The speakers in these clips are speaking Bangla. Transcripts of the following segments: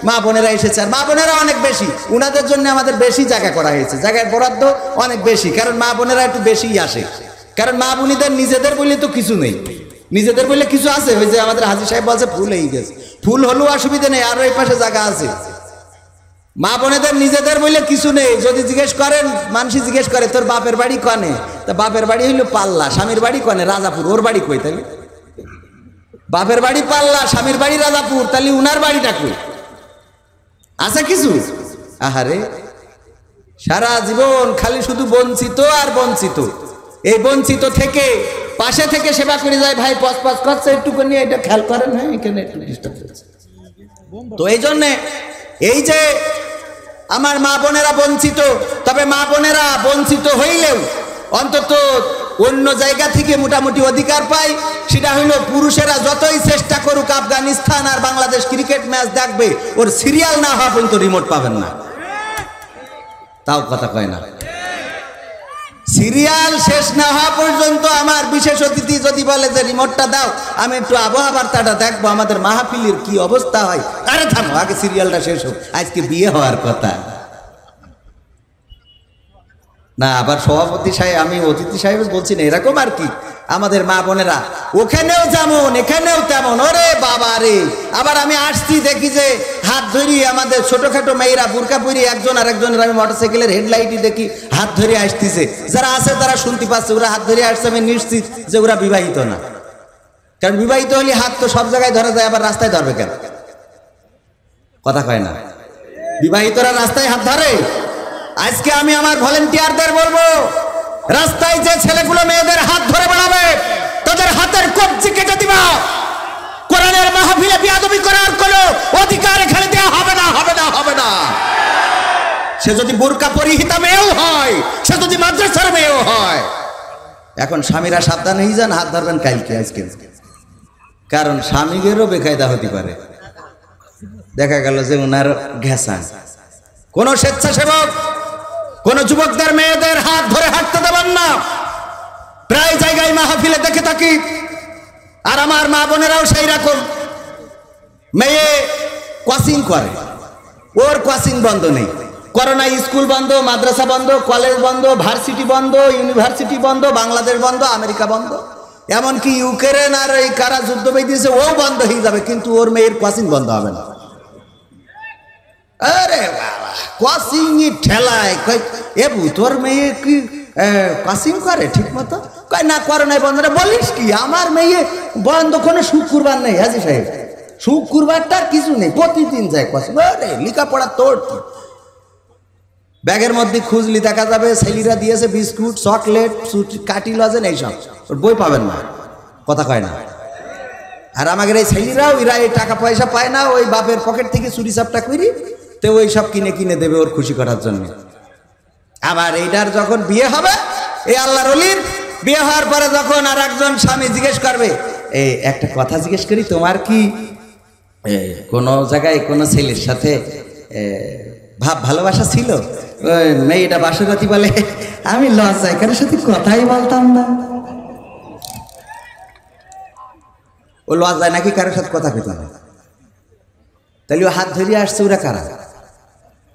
মা বোনেরা এসেছে, আর মা বোনেরা অনেক বেশি, উনাদের জন্য আমাদের বেশি জায়গা করা হয়েছে, জায়গার বরাদ্দ অনেক বেশি, কারণ মা বোনেরা একটু বেশিই আসে। কারণ মা বোনীদের নিজেদের বলে তো কিছু নেই, নিজেদের বলে কিছু আছে, ওই যে আমাদের হাজী সাহেব বলছে ফুল হয়ে গেছে, ফুল হলেও অসুবিধা নেই, আরো এই পাশে জায়গা আছে। মা বোনেদের নিজেদের বলে কিছু নেই। যদি জিজ্ঞেস করেন, মানুষই জিজ্ঞেস করে তোর বাপের বাড়ি কনে, তা বাপের বাড়ি হইলো পাল্লা, স্বামীর বাড়ি কনে রাজাপুর, ওর বাড়ি কই? তাহলে বাপের বাড়ি পাল্লা, স্বামীর বাড়ি রাজাপুর, তাহলে উনার বাড়িটা কই? আছে কিছু? আহারে, সারা জীবন খালি শুধু বঞ্চিত আর বঞ্চিত। এই বঞ্চিত থেকে পাশে থেকে সেবা করে যায়, ভাই পচ পচ করছে একটু করে নিয়ে এটা খেয়াল করেন, হ্যাঁ এখানে একটু ডিস্টার্ব হচ্ছে। তো এই জন্যে এই যে আমার মা বোনেরা বঞ্চিত, তবে মা বোনেরা বঞ্চিত হইলেও অন্তত অন্য জায়গা থেকে মোটামুটি অধিকার পায়। সেটা হইল পুরুষেরা যতই চেষ্টা করুক আফগানিস্তান আর বাংলাদেশ ক্রিকেট ম্যাচ দেখবে, ওর সিরিয়াল না হওয়া পর্যন্ত রিমোট পাবেন না। তাও কথা কয় না, সিরিয়াল শেষ না হওয়া পর্যন্ত আমার বিশেষ অতিথি যদি বলে যে রিমোটটা দাও, আমি একটু আবহাওয়া বার্তাটা দেখবো, আমাদের মাহফিলের কি অবস্থা হয়। আরে থামো, আগে সিরিয়ালটা শেষ হোক, আজকে বিয়ে হওয়ার কথা না। আবার সভাপতি সাহেব, আমি অতিথি সাহেব বলছি না, এরকম আর কি। আমাদের মা বোনেরা ওখানেও যেমন এখানেও তেমন, ওরে বাবা রে। আবার আমি আসছি দেখি যে হাত ধরি আমাদের ছোটখাটো মেয়েরা বুরকা পরি, একজন আর একজনের, আমি মোটরসাইকেলের হেডলাইটই দেখি হাত ধরে আসতেছে। যারা আছে তারা শুনতে পাচ্ছে, ওরা হাত ধরে আসছে, আমি নিশ্চিত যে ওরা বিবাহিত না। কারণ বিবাহিত হলে হাত তো সব জায়গায় ধরা যায়, আবার রাস্তায় ধরবে কেন? কথা কয় না, বিবাহিতরা রাস্তায় হাত ধরে। আজকে আমি আমার ভলেন্টিয়ারদের বলবো, রাস্তায় যে ছেলেগুলো মেয়েদের হাত ধরে বেড়াবে তাদের হাতের কবজি কেটে দিবা। কোরআনের মাহফিলে বিয়াদবি করার কোনো অধিকার এখানে দেওয়া হবে না, হবে না, হবে না। সে যদি বোরকা পরিহিতা মেয়েও হয়, সে যদি মাদ্রাসার মেয়েও হয়। এখন স্বামীরা সাবধান হয়ে যান, হাত ধরবেন কালকে আজকে, কারণ স্বামীদেরও বেকায়দা হতে পারে। দেখা গেল যে ওনার ঘেঁষা, কোন স্বেচ্ছাসেবক কোন যুবকদের মেয়েদের হাত ধরে হাঁটতে দেবেন না। প্রায় জায়গায় মাহফিলে দেখে থাকি, আর আমার মা বোনেরাও সেই রকম। মেয়ে কোচিং করে, ওর কোচিং বন্ধ নেই। করোনায় স্কুল বন্ধ, মাদ্রাসা বন্ধ, কলেজ বন্ধ, ভার্সিটি বন্ধ, ইউনিভার্সিটি বন্ধ, বাংলাদেশ বন্ধ, আমেরিকা বন্ধ, এমনকি ইউক্রেন আর এই কারা যুদ্ধ বেঁধেছে ও বন্ধ হয়ে যাবে, কিন্তু ওর মেয়ের কোচিং বন্ধ হবে না। আরে বাবা, কোচিং ঠেলায় এবু তোর মেয়ে কি কোচিং করে ঠিক মতো? কয় না, করোনায় বন্ধ। বলিস কি, আমার মেয়ে বন্ধ কোনো শুক্রবার নেই হাজি সাহেব, শুক্রবারটার কিছু নেই, প্রতিদিন যায় কোচিং। আরে লেখাপড়া তোর ব্যাগের মধ্যে খুঁজলি দেখা যাবে ছেলেরা দিয়েছে বিস্কুট, চকলেট, কাটি লজেন, এইসব। ওর বই পাবেন না, কথা কয় না। আর আমাদের এই ছেলেরাও এরা এই টাকা পয়সা পায় না, ওই বাপের পকেট থেকে চুরি চাপটা করি, তো ওই সব কিনে কিনে দেবে ওর খুশি করার জন্য। আবার এইটার যখন বিয়ে হবে, এই আল্লাহর ওলির বিয়ে হওয়ার পরে যখন আর একজন স্বামী জিজ্ঞেস করবে, এই একটা কথা জিজ্ঞেস করি, তোমার কি কোনো জায়গায় কোনো ছেলের সাথে ভালোবাসা ছিল? ওই মেয়েটা বাসরাতি বলে, আমি লজ্জায় কারোর সাথে কথাই বলতাম না। ও লজ্জায় নাকি কারোর সাথে কথা কইত না? তাহলে ও হাত ধরিয়ে আসছে, ওরা কারা?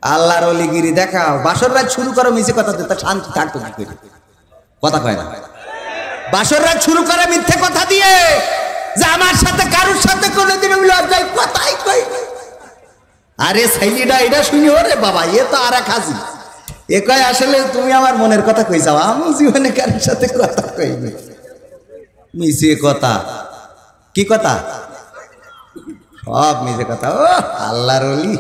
আল্লাহর অলিগিরি দেখাও, বাসর রাত শুরু করো মিছে কথা দিয়ে, তা শান্তি থাকতো কি করে? কথা কয় না। বাসর রাত শুরু করে মিথ্যে কথা দিয়ে, যে আমার সাথে কারোর সাথে কোনোদিন লজ্জায় কথাই কই। আরে ছেলেটা এটা শুনি, ওরে বাবা এ তো আর এক হাজি। এ কয় আসলে তুমি আমার মনের কথা কই যাও, আমি জীবনে কারোর সাথে কথা কইনি। মিছে কথা, কি কথা? সব মিছে কথা। ও আল্লাহর ওলি,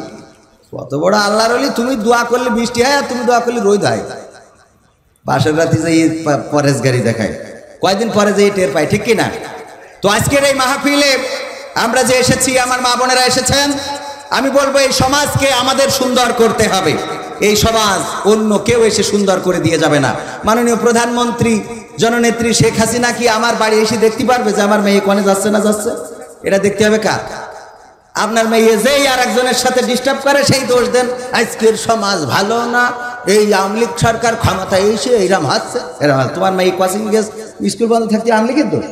কত বড় আল্লাহর ওলি। তুমি দোয়া করলে বৃষ্টি হয়, আর তুমি দোয়া করলে রোদ হয়। বাসর রাতে যে পরেশ গাড়ি দেখায়, কয়দিন পরে যে টের পাই, ঠিক কিনা? তো আজকের এই মাহফিলে আমরা যে এসেছি, আমার মা বোনেরা এসেছেন, আমি বলবো এই সমাজকে আমাদের সুন্দর করতে হবে। এই সমাজ অন্য কেউ এসে সুন্দর করে দিয়ে যাবে না। মাননীয় প্রধানমন্ত্রী জননেত্রী শেখ হাসিনা কি আমার বাড়ি এসে দেখতে পারবে যে আমার মেয়ে কোনে যাচ্ছে না যাচ্ছে? এটা দেখতে হবে কার? আপনার মেয়ে যেই আর একজনের সাথে ডিস্টার্ব করে সেই দোষ দেন, আজকের সমাজ ভালো না, এই আওয়ামী লীগ সরকার ক্ষমতায় এসে এইরকম হাসছে, এরকম। তোমার মেয়ে কোচিং গেছ, স্কুল বন্ধ থাকতে আওয়ামী লীগের দোষ?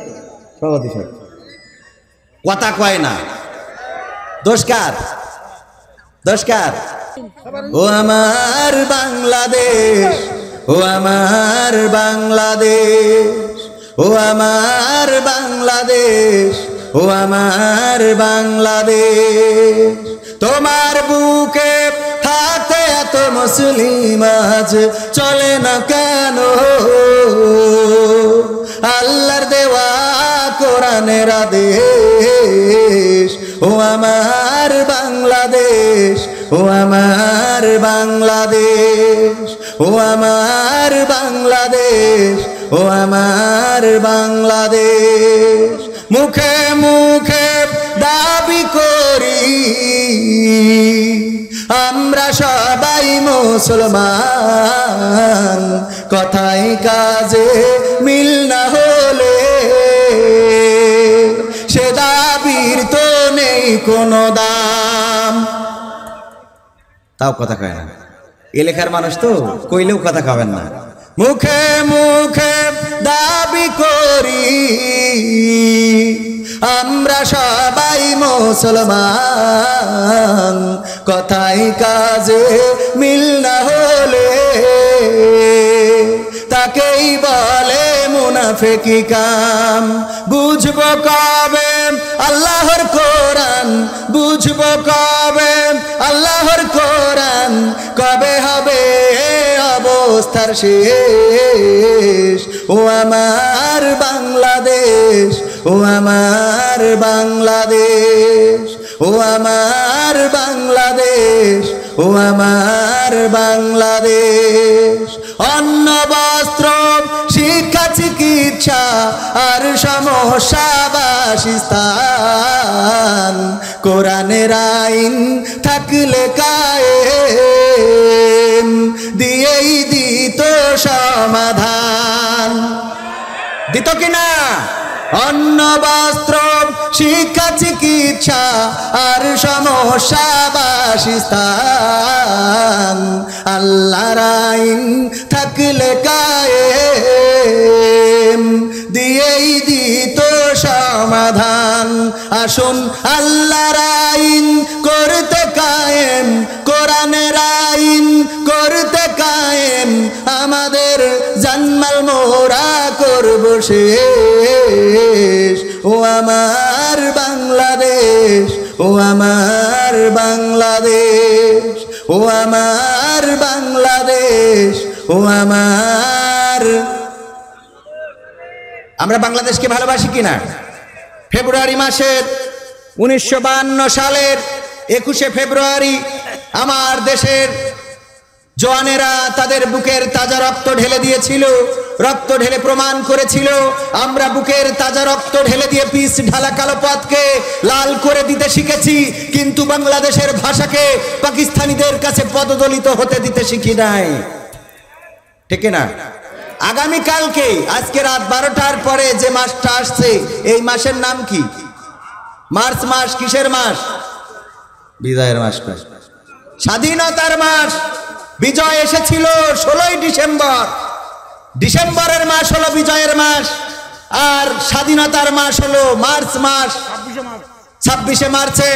সভাপতি সাহেব কথা কয় না, দোষ কার? দশকার ও আমার বাংলাদেশ, ও আমার বাংলাদেশ, ও আমার বাংলাদেশ, ও আমার বাংলাদেশ। তোমার বুকে থাকতে এত মুসলিম আজ চলে না কেন? আল্লাহর দেওয়া কোরআনের আদেশ, ও আমার বাংলাদেশ, ও আমার বাংলাদেশ, ও আমার বাংলাদেশ, ও আমার বাংলাদেশ। মুখে মুখে দাবি করি আমরা সবাই মুসলমান, কথায় কাজে মিল না হলে সে দাবির তো নেই কোনো দাম। তাও কথা কয় না, এলাকার মানুষ তো কইলেও কথা খাবেন না। মুখে মুখে দাবি করি আমরা সবাই মুসলমান, কথায় কাজে মিল না হলে তাকেই বলে মুনাফিকি কাম। বুঝবো কবে আল্লাহর কোরআন, বুঝবো কবে আল্লাহর কোরআন, কবে হবে অবস্থার শেষ। ও আমার বাংলাদেশ, ও আমার বাংলাদেশ, ও আমার বাংলাদেশ, ও আমার বাংলাদেশ। অন্ন বস্ত্র শিক্ষা চিকিৎসা আর সমস্যা বাসস্থান, কোরআনের আইন থাকলে কায়েম দিয়েই দিত সমাধান। দিত কিনা? অন্ন বস্ত্র শিক্ষা চিকিৎসা আর সমস্যা বাসস্থান, আল্লাহর আইন থাকলে কায়েম দিয়েই দিত সমাধান। আসুন আল্লাহর আইন করতে কায়েম, কোরআনের আইন করতে কায়েম, আমাদের জানমাল মোরা করব শেষ। ও আমার বাংলাদেশ, ও আমার বাংলাদেশ, ও আমার বাংলাদেশ, ও আমার। আমরা বাংলাদেশকে ভালোবাসি কিনা? ফেব্রুয়ারি মাসের 1952 সালের 21শে ফেব্রুয়ারি আমার দেশের জওয়ানেরা তাদের বুকের তাজা রক্ত ঢেলে দিয়েছিল, রক্ত ঢেলে প্রমাণ করেছিল আমরা বুকের তাজা রক্ত ঢেলে দিয়ে পিচ ঢালা কালো পথকে লাল করে দিতে শিখেছি, কিন্তু বাংলাদেশের ভাষাকে পাকিস্তানিদের কাছে পদদলিত হতে দিতে শিখি নাই। ঠিক না? আগামীকালকে আজকে রাত 12টার পরে যে মাসটা আসছে, এই মাসের নাম কি? মার্চ মাস। কিসের মাস? বিজয়ের মাস, স্বাধীনতার মাস। বিজয় এসেছিল 16ই ডিসেম্বর, ডিসেম্বরের মাস হলো বিজয়ের মাস, আর স্বাধীনতার মাস হলো মার্চ মাস। 26শে মার্চে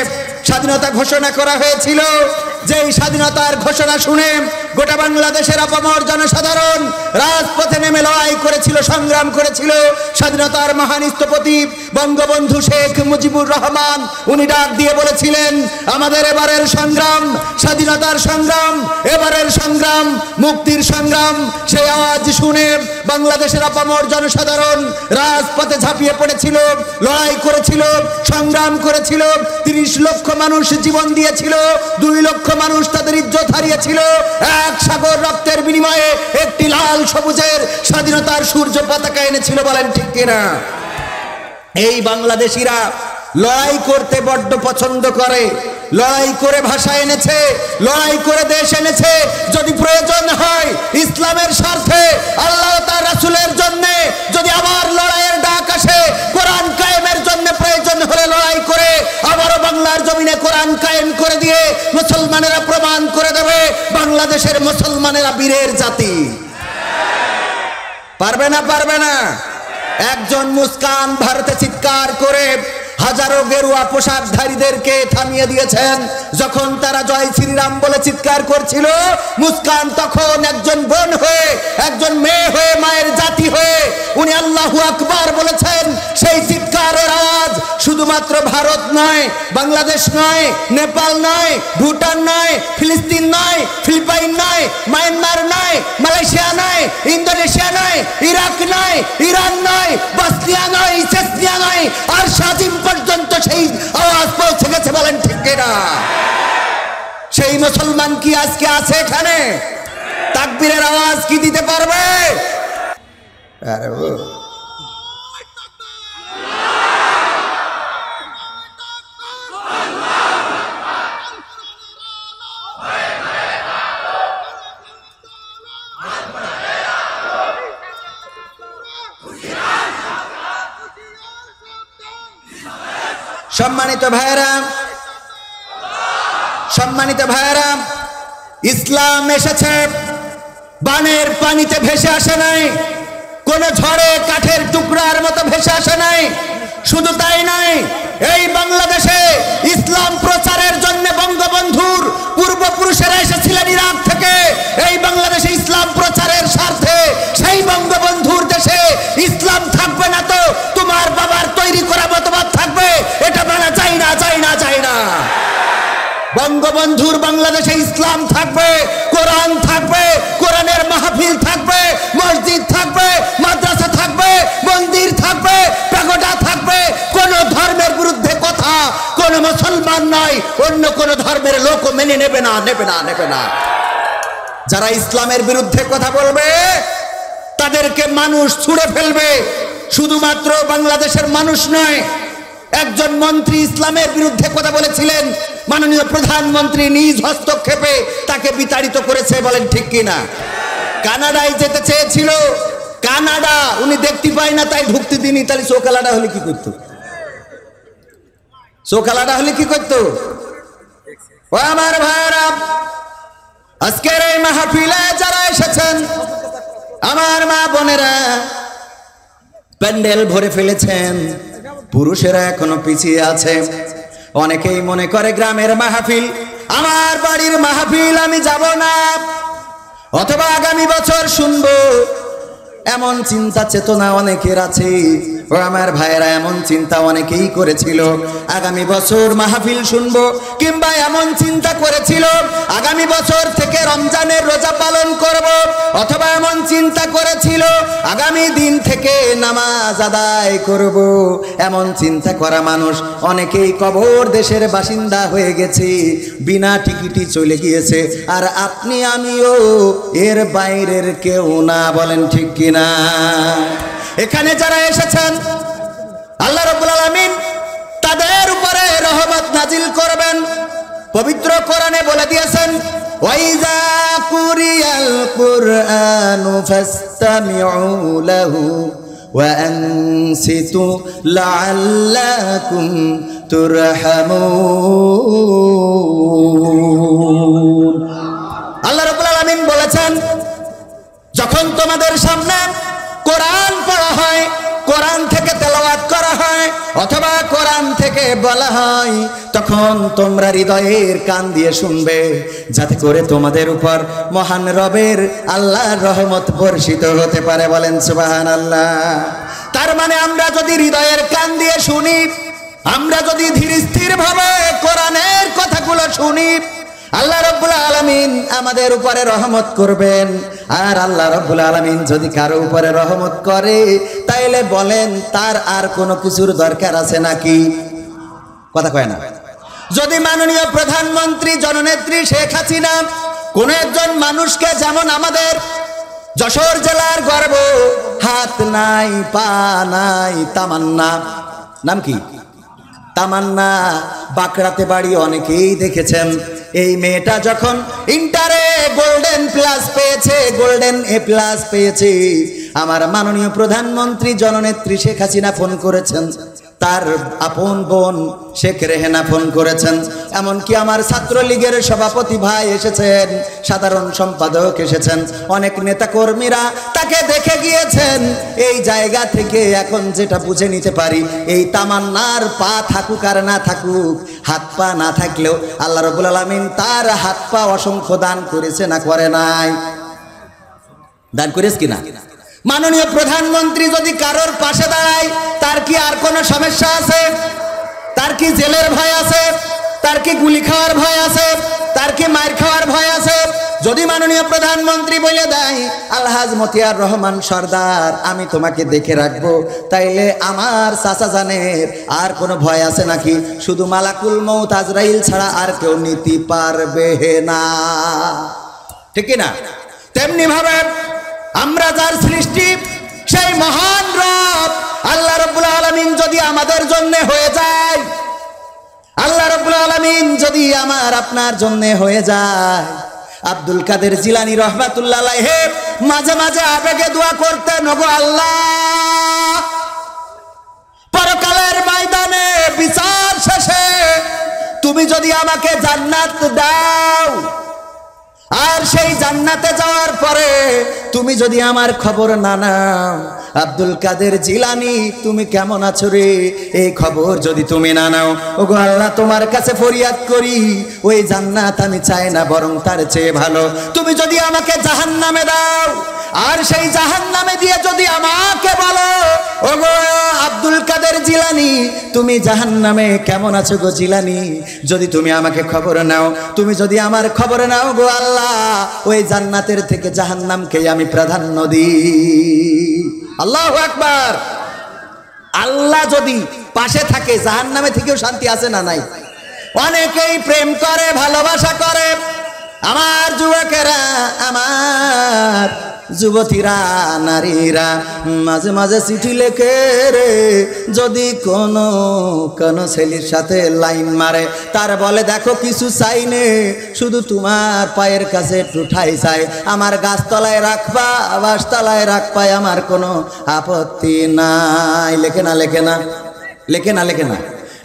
স্বাধীনতা ঘোষণা করা হয়েছিল। যেই স্বাধীনতার ঘোষণা শুনে গোটা বাংলাদেশের আপামর জনসাধারণ রাজপথে নেমে লড়াই করেছিল, সংগ্রাম করেছিল। স্বাধীনতার মহান স্থপতি বঙ্গবন্ধু শেখ মুজিবুর রহমান উনি ডাক দিয়ে বলেছিলেন, আমাদের এবারের সংগ্রাম স্বাধীনতার সংগ্রাম, এবারের সংগ্রাম মুক্তির সংগ্রাম। সেই আওয়াজ শুনে বাংলাদেশের আপামর জনসাধারণ রাজপথে ঝাঁপিয়ে পড়েছিল, লড়াই করেছিল, সংগ্রাম করেছিল। 30 লক্ষ মানুষ জীবন দিয়েছিল, 2 লক্ষ মানুষ তাদের ইজ্জত হারিয়েছিল। এক সাগর রক্তের বিনিময়ে একটি লাল সবুজের স্বাধীনতার সূর্য পতাকা এনেছিল। বলেন ঠিক কিনা? এই বাংলাদেশিরা লড়াই করতে বড্ড পছন্দ করে, লড়াই করে ভাষা এনেছে, লড়াই করে দেশ এনেছে। যদি প্রয়োজন হয় ইসলামের স্বার্থে, আল্লাহ তার রাসূলের জন্য যদি আবার লড়াইয়ের ডাক আসে, কোরআন কায়েমের জন্য প্রয়োজন হলে লড়াই করে আবারও বাংলার জমিনে কোরআন কায়েম করে দিয়ে মুসলমানেরা প্রমাণ করে দেবে বাংলাদেশের মুসলমানেরা বীরের জাতি। পারবে না? পারবে না? একজন মুস্কান ভারতে চিৎকার করে হাজারো গেরুয়া পোশাকধারীদেরকে থামিয়ে দিয়েছেন। যখন তারা জয় শ্রীরাম বলে চিৎকার করছিল, মুস্কান তখন একজন বোন হয়ে, একজন মেয়ে হয়ে, মায়ের জাতি হয়ে উনি আল্লাহু আকবার বলেছেন। সেই চিৎকারের আওয়াজ শুধুমাত্র ভারত নয়, বাংলাদেশ নয়, নেপাল নয়, ভুটান নয়, ফিলিস্তিন নয়, ফিলিপাইন নয়, মায়ানমার নয়, মালয়েশিয়া নয়, ইন্দোনেশিয়া নয়, ইরাক নয়, ইরান নয়, বসনিয়া নয়, চেচনিয়া নয়, আর শাজিম পর্যন্ত সেই আওয়াজ পৌঁছে গেছে। বলেন ঠিক কিনা? সেই মুসলমান কি আজকে আছে এখানে? তাকবীরের আওয়াজ কি দিতে পারবে? আরে ও সম্মানিত ভাইরা, সম্মানিত ভাইরা, ইসলাম এসেছে বানের পানিতে ভেসে আসে নাই, কোন ঝড়ে কাঠের টুকরার মতো ভেসে আসে নাই। শুধু তাই নাই, এই বাংলাদেশে ইসলাম প্রচারের জন্য বঙ্গবন্ধুর পূর্বপুরুষেরা এসেছিলেন ইরাক থেকে। এই বাংলাদেশে ইসলাম প্রচারের স্বার্থে সেই বঙ্গবন্ধুর দেশে ইসলাম থাকবে না তো তোমার বাবার তৈরি করা মতবাদ থাকবে? এটা মানা যায় না, যায় না, যায় না। বঙ্গবন্ধুর বাংলাদেশে ইসলাম থাকবে, কোরআন থাকবে, কোরআনের মাহফিল থাকবে, মসজিদ থাকবে, মাদ্রাসা থাকবে, মন্দির থাকবে, পাগোডা থাকবে। কোন ধর্মের বিরুদ্ধে কথা কোন মুসলমান নয়, অন্য কোন ধর্মের লোকও মেনে নেবে না, নেবে না, নেবে না। যারা ইসলামের বিরুদ্ধে কথা বলবে তাদেরকে মানুষ ছুঁড়ে ফেলবে। শুধুমাত্র বাংলাদেশের মানুষ নয়, একজন মন্ত্রী ইসলামের বিরুদ্ধে কথা বলেছিলেন, মাননীয় প্রধানমন্ত্রী নিজ হস্তক্ষেপে তাকে বিতাড়িত করেছে। বলেন ঠিক কিনা? কানাডায় যেতে চেয়েছিল, কানাডা উনি দেখতে পায় না তাই ঢুকতে দিনি। তাহলে চোখালাটা হলে কি করতো? চোখালাটা হলে কি করতো? ও আমার ভাইরা, আজকের এই মাহফিলে যারা এসেছেন, আমার মা বোনেরা প্যান্ডেল ভরে ফেলেছেন, পুরুষেরা এখনো পিছিয়ে আছে। অনেকেই মনে করে গ্রামের মাহফিল, আমার বাড়ির মাহফিল আমি যাব না, অথবা আগামী বছর শুনবো, এমন চিন্তা চেতনা অনেকের আছে। ও আমার ভাইয়েরা, এমন চিন্তা অনেকেই করেছিল আগামী বছর মাহফিল শুনবো, কিংবা এমন চিন্তা করেছিল আগামী বছর থেকে রমজানের রোজা পালন করব, অথবা এমন চিন্তা করেছিল আগামী দিন থেকে নামাজ আদায় করব। এমন চিন্তা করা মানুষ অনেকেই কবর দেশের বাসিন্দা হয়ে গেছে, বিনা টিকিটি চলে গিয়েছে। আর আপনি আমিও এর বাইরের কেউ না। বলেন ঠিক কিনা? এখানে যারা এসেছেন আল্লাহ রাব্বুল আলামিন তাদের উপরে রহমত নাজিল করবেন। পবিত্র কোরআনে বলে দিয়েছেন, ওয়াইজা কুরিয়াল কুরআনু ফাসতামিউ লাহু ওয়া আনসিতু লাআল্লাকুম তুরহামুন। আল্লাহ রাব্বুল আলামিন বলেছেন, যখন তোমাদের সামনে কোরআন পড়া হয়, কোরআন থেকে তেলাওয়াত করা হয়, অথবা কোরআন থেকে বলা হয়, তখন তোমরা হৃদয়ের কান দিয়ে শুনবে, যাতে করে তোমাদের উপর মহান রবের আল্লাহর রহমত বর্ষিত হতে পারে। বলেন সুবহানাল্লাহ। তার মানে আমরা যদি হৃদয়ের কান দিয়ে শুনি, আমরা যদি ধীর স্থির ভাবে কোরআনের কথাগুলো শুনি, আল্লাহ রাব্বুল আলামিন আমাদের উপরে রহমত করবেন। আর আল্লাহ রাব্বুল আলামিন যদি কারো উপরে রহমত করে, তাইলে বলেন তার আর কোনো কিছুর দরকার আছে নাকি? কথা কয় না। যদি মাননীয় প্রধানমন্ত্রী জননেত্রী শেখ হাসিনা কোন একজন মানুষকে, যেমন আমাদের যশোর জেলার গর্ব, হাত নাই পা নাই তামান্না, নাম কি? তামান্না, বাঁকড়াতে বাড়ি, অনেকেই দেখেছেন। এই মেয়েটা যখন ইন্টারে গোল্ডেন প্লাস পেয়েছে, গোল্ডেন এ প্লাস পেয়েছে, আমার মাননীয় প্রধানমন্ত্রী জননেত্রী শেখ হাসিনা ফোন করেছেন, তার আপন বোন শেখ রেহেনা ফোন করেছেন, এমনকি আমার ছাত্রলীগের সভাপতি ভাই এসেছেন, সাধারণ সম্পাদক এসেছেন, অনেক নেতাকর্মীরা তাকে দেখে গিয়েছেন। এই জায়গা থেকে এখন যেটা বুঝে নিতে পারি, এই তামান্নার পা থাকুক আর না থাকুক, হাত পা না থাকলেও আল্লাহ রাব্বুল আলামিন তার হাত পা অসংখ্য দান করেছে না করে নাই? দান করেছ কিনা? মাননীয় প্রধানমন্ত্রী যদি কারোর পাশে দাঁড়ায়, তার কি আর কোনো সমস্যা আছে? তার কি জেলের ভয় আছে? তার কি গুলি খাওয়ার ভয় আছে? তার কি মার খাওয়ার ভয় আছে? যদি মাননীয় প্রধানমন্ত্রী বলে দেয় আলহাজ মতিয়ার রহমান সর্দার আমি তোমাকে দেখে রাখবো, তাইলে আমার চাচা জানের আর কোনো ভয় আছে নাকি? শুধু মালাকুল মউত আজরাইল ছাড়া আর কেউ নিতে পারবে না, ঠিক না? তেমনি ভাবে আমরা যার সৃষ্টি সেই মহান রব আল্লাহ রাব্বুল আলামিন যদি আমাদের জন্য হয়ে যায়, আল্লাহ রাব্বুল আলামিন যদি আমার আপনার জন্য হয়ে যায়, আব্দুল কাদের জিলানী রহমাতুল্লাহ আলাইহি মাঝে মাঝে আবেগে দোয়া করতেন, ওগো আল্লাহ পরকালের ময়দানে বিচার শেষে তুমি যদি আমাকে জান্নাত দাও, আর সেই জান্নাতে যাওয়ার পরে তুমি যদি আমার খবর না নাও, আব্দুল কাদের জিলানী তুমি কেমন আছো রে, এই খবর যদি তুমি না নাও, ওগো আল্লাহ তোমার কাছে ফরিয়াদ করি, ওই জান্নাত আমি চাই না, বরং তার চেয়ে ভালো তুমি যদি আমাকে জাহান্নামে দাও, আর সেই জাহান্নামে দিয়ে যদি আমাকে বলো ওগো আব্দুল কাদের জিলানী তুমি জাহান্নামে কেমন আছো গো জিলানী, যদি তুমি আমাকে খবর নাও, তুমি যদি আমার খবর নাও গো আল্লাহ, ওই জান্নাতের থেকে জাহান্নামকে আমি প্রাধান্য দিই। আল্লাহু আকবার। আল্লাহ যদি পাশে থাকে জাহান্নামে থেকেও শান্তি আছে না নাই? অনেকেই প্রেম করে, ভালোবাসা করে, আমার যুবকেরা, আমার যুবতীরা, নারীরা মাঝে মাঝে চিঠি লেখে রে, যদি কোনো ছেলের সাথে লাইন মারে, তার বলে দেখো কিছু চাই নে, শুধু তোমার পায়ের কাছে একটু ঠাই চাই, আমার গাছতলায় রাখবা, বাসতলায় রাখবা, আমার কোনো আপত্তি নাই। লেখে না লেখে না লেখে না লেখে না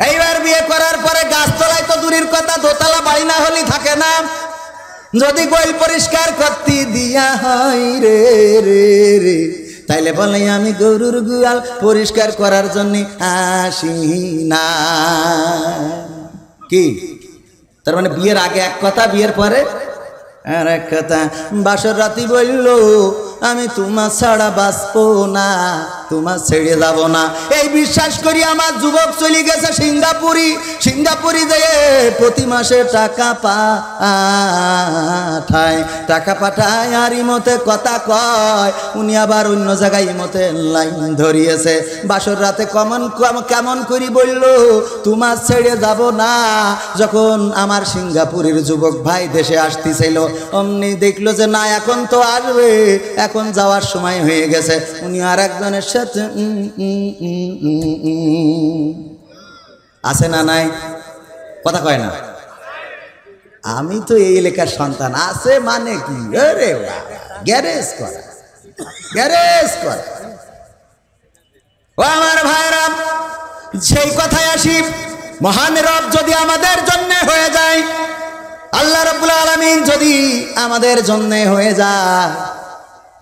এইবার বিয়ে করার পরে গাছতলায় তো দূরের কথা, দোতলা বাড়ি না হলেই থাকে না, যদি গোল পরিষ্কার করতে দিয়া হয় রে রে রে, তাইলে বলে আমি গরুর গোয়াল পরিষ্কার করার জন্য আসি না। কি তার মানে বিয়ের আগে এক কথা, বিয়ের পরে আর এক কথা। বাসর রাতি বলল আমি তোমার ছাড়া বাঁচবো না, তোমার ছেড়ে যাব না, এই বিশ্বাস করি আমার যুবক চলে গেছে সিঙ্গাপুরি যেয়ে প্রতি মাসে টাকা পাঠায়, আর ইমতে কথা কয়, উনি আবার অন্য জায়গায় ইমতে লাইন ধরিয়েছে। বাসর রাতে কেমন করি বলল তোমার ছেড়ে যাব না। যখন আমার সিঙ্গাপুরের যুবক ভাই দেশে আসতেছিল, অমনি দেখলো যে না এখন তো আসবে, এখন যাওয়ার সময় হয়ে গেছে, উনি আর একজনের সাথে আছে না নাই? কথা কয় না? আমি তো এই এলাকার সন্তান, আছে মানে কি? আরে গ্যারেজ করা। ও আমার ভাইরা, সেই কথায় আসি, মহান রব যদি আমাদের জন্য হয়ে যায়, আল্লাহ রাব্বুল আলামিন যদি আমাদের জন্য হয়ে যায়,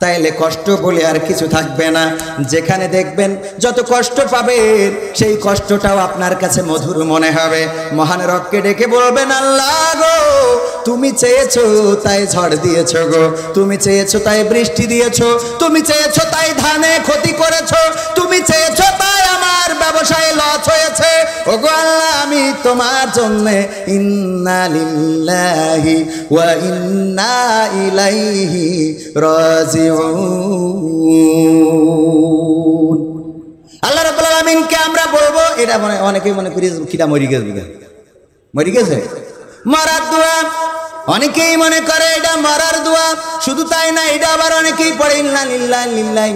তাইলে কষ্ট বলে আর কিছু থাকবে না। যেখানে দেখবেন যত কষ্ট পাবেন, সেই কষ্টটাও আপনার কাছে মধুর মনে হবে। মহান রবকে ডেকে বলবেন আল্লাহ গো তুমি চেয়েছো তাই ঝড় দিয়েছো গো, তুমি চেয়েছো তাই বৃষ্টি দিয়েছো, তুমি চেয়েছো তাই ধানে ক্ষতি করেছো, তুমি চেয়েছো তাই আমার ব্যবসায় লস হয়েছে। ওগো আল্লাহ আমি তোমার জন্য ইন্না লিল্লাহি ওয়া ইন্না ইলাইহি রাজিউন। আল্লাহ রাব্বুল আলামিনকে আমরা বলবো, এটা অনেকেই মনে করি কিটা মরি গেছে মরার দোয়া, অনেকেই মনে করে এটা মরার দোয়া। শুধু তাই না, এটা আবার অনেকেই পড়ে ইন্না লিল্লাহি লিল্লাহি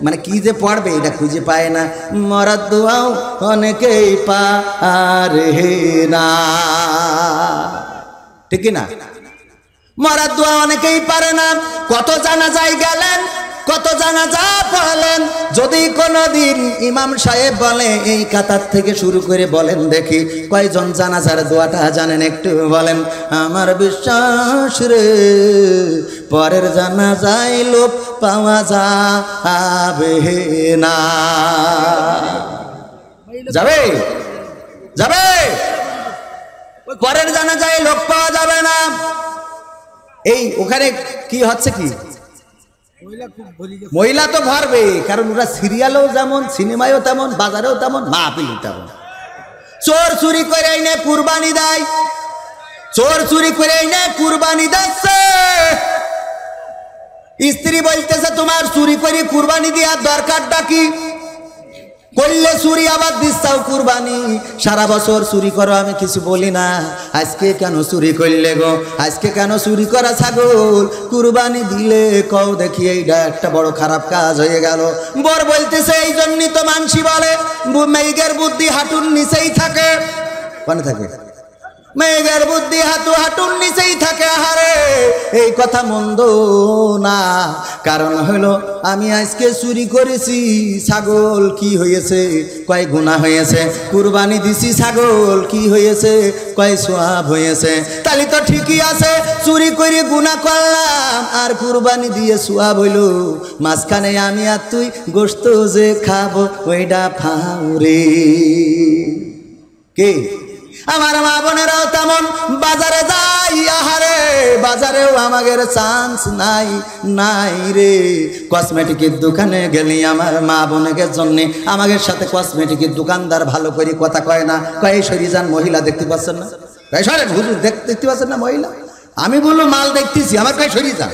মানে কি যে পড়বে এটা খুঁজে পায় না। মরার দোয়াও অনেকেই পারে না, ঠিক না? মরার দোয়া অনেকেই পারে না। কত জানাজায় গেলেন, কত জানাজা পড়লেন। যদি কোনোদিন ইমাম সাহেব বলে এই কাতার থেকে শুরু করে বলেন দেখি কয়জন জানাজার দোয়াটা জানেন একটু বলেন। আমার বিশ্বাস রে পরের জানাজায় লোক পাওয়া যাবে না। যাবে যাবে পরের জানাজায় লোক পাওয়া যাবে না। এই ওখানে কি হচ্ছে কি মহিলা তো ভরবে, কারণ ওরা সিরিয়ালেও যেমন সিনেমায়ও তেমন বাজারেও তেমন মাহফিলও তেমন। চোর চুরি করে এনে কুরবানি দেয়, চোর চুরি করে এনে কুরবানি দিচ্ছে। স্ত্রী বলতেছে তোমার চুরি করে কুরবানি দেওয়ার দরকারটা কি? করলে চুরি আবার দিচ্ছাও কুরবানি। সারা বছর চুরি করো আমি কিছু বলি না, আজকে কেন চুরি করলে গো? আজকে কেন চুরি করা ছাগল কুরবানি দিলে কও দেখি এইটা একটা বড় খারাপ কাজ হয়ে গেল। বর বলতেছে এই জন্যই তো মানসি বলে মেঘের বুদ্ধি হাঁটুর নিচেই থাকে। কোনে থাকে? মেঘের বুদ্ধি হাঁটুর নিচেই থাকে। আহারে এই কথা মন্দ না, কারণ হলো আমি আজকে চুরি করেছি ছাগল কি হয়েছে? কয় গুনাহ হয়েছে। কুরবানি দিছি ছাগল কি হয়েছে? কয় সওয়াব হয়েছে। তাহলে তো ঠিকই আছে, চুরি করে গুনাহ করলাম আর কুরবানি দিয়ে সওয়াব হইল। মাঝখানে আমি আর তুই গোশত যে খাবো ওইটা ফাউরে। কে? আমার মা বোনেরাও তেমন বাজারে যাই। আহারে বাজারেও আমাদের চান্স নাই নাই রে। কসমেটিকের দোকানে গেলি আমার মা বোনের জন্য আমাদের সাথে কসমেটিকের দোকানদার ভালো করে কথা কয় না, কয় সরিজান মহিলা দেখতে পাচ্ছেন না? সরেন হুজুর দেখতে পাচ্ছেন না মহিলা? আমি বললো মাল দেখতেছি, আমার কয় সরিজান।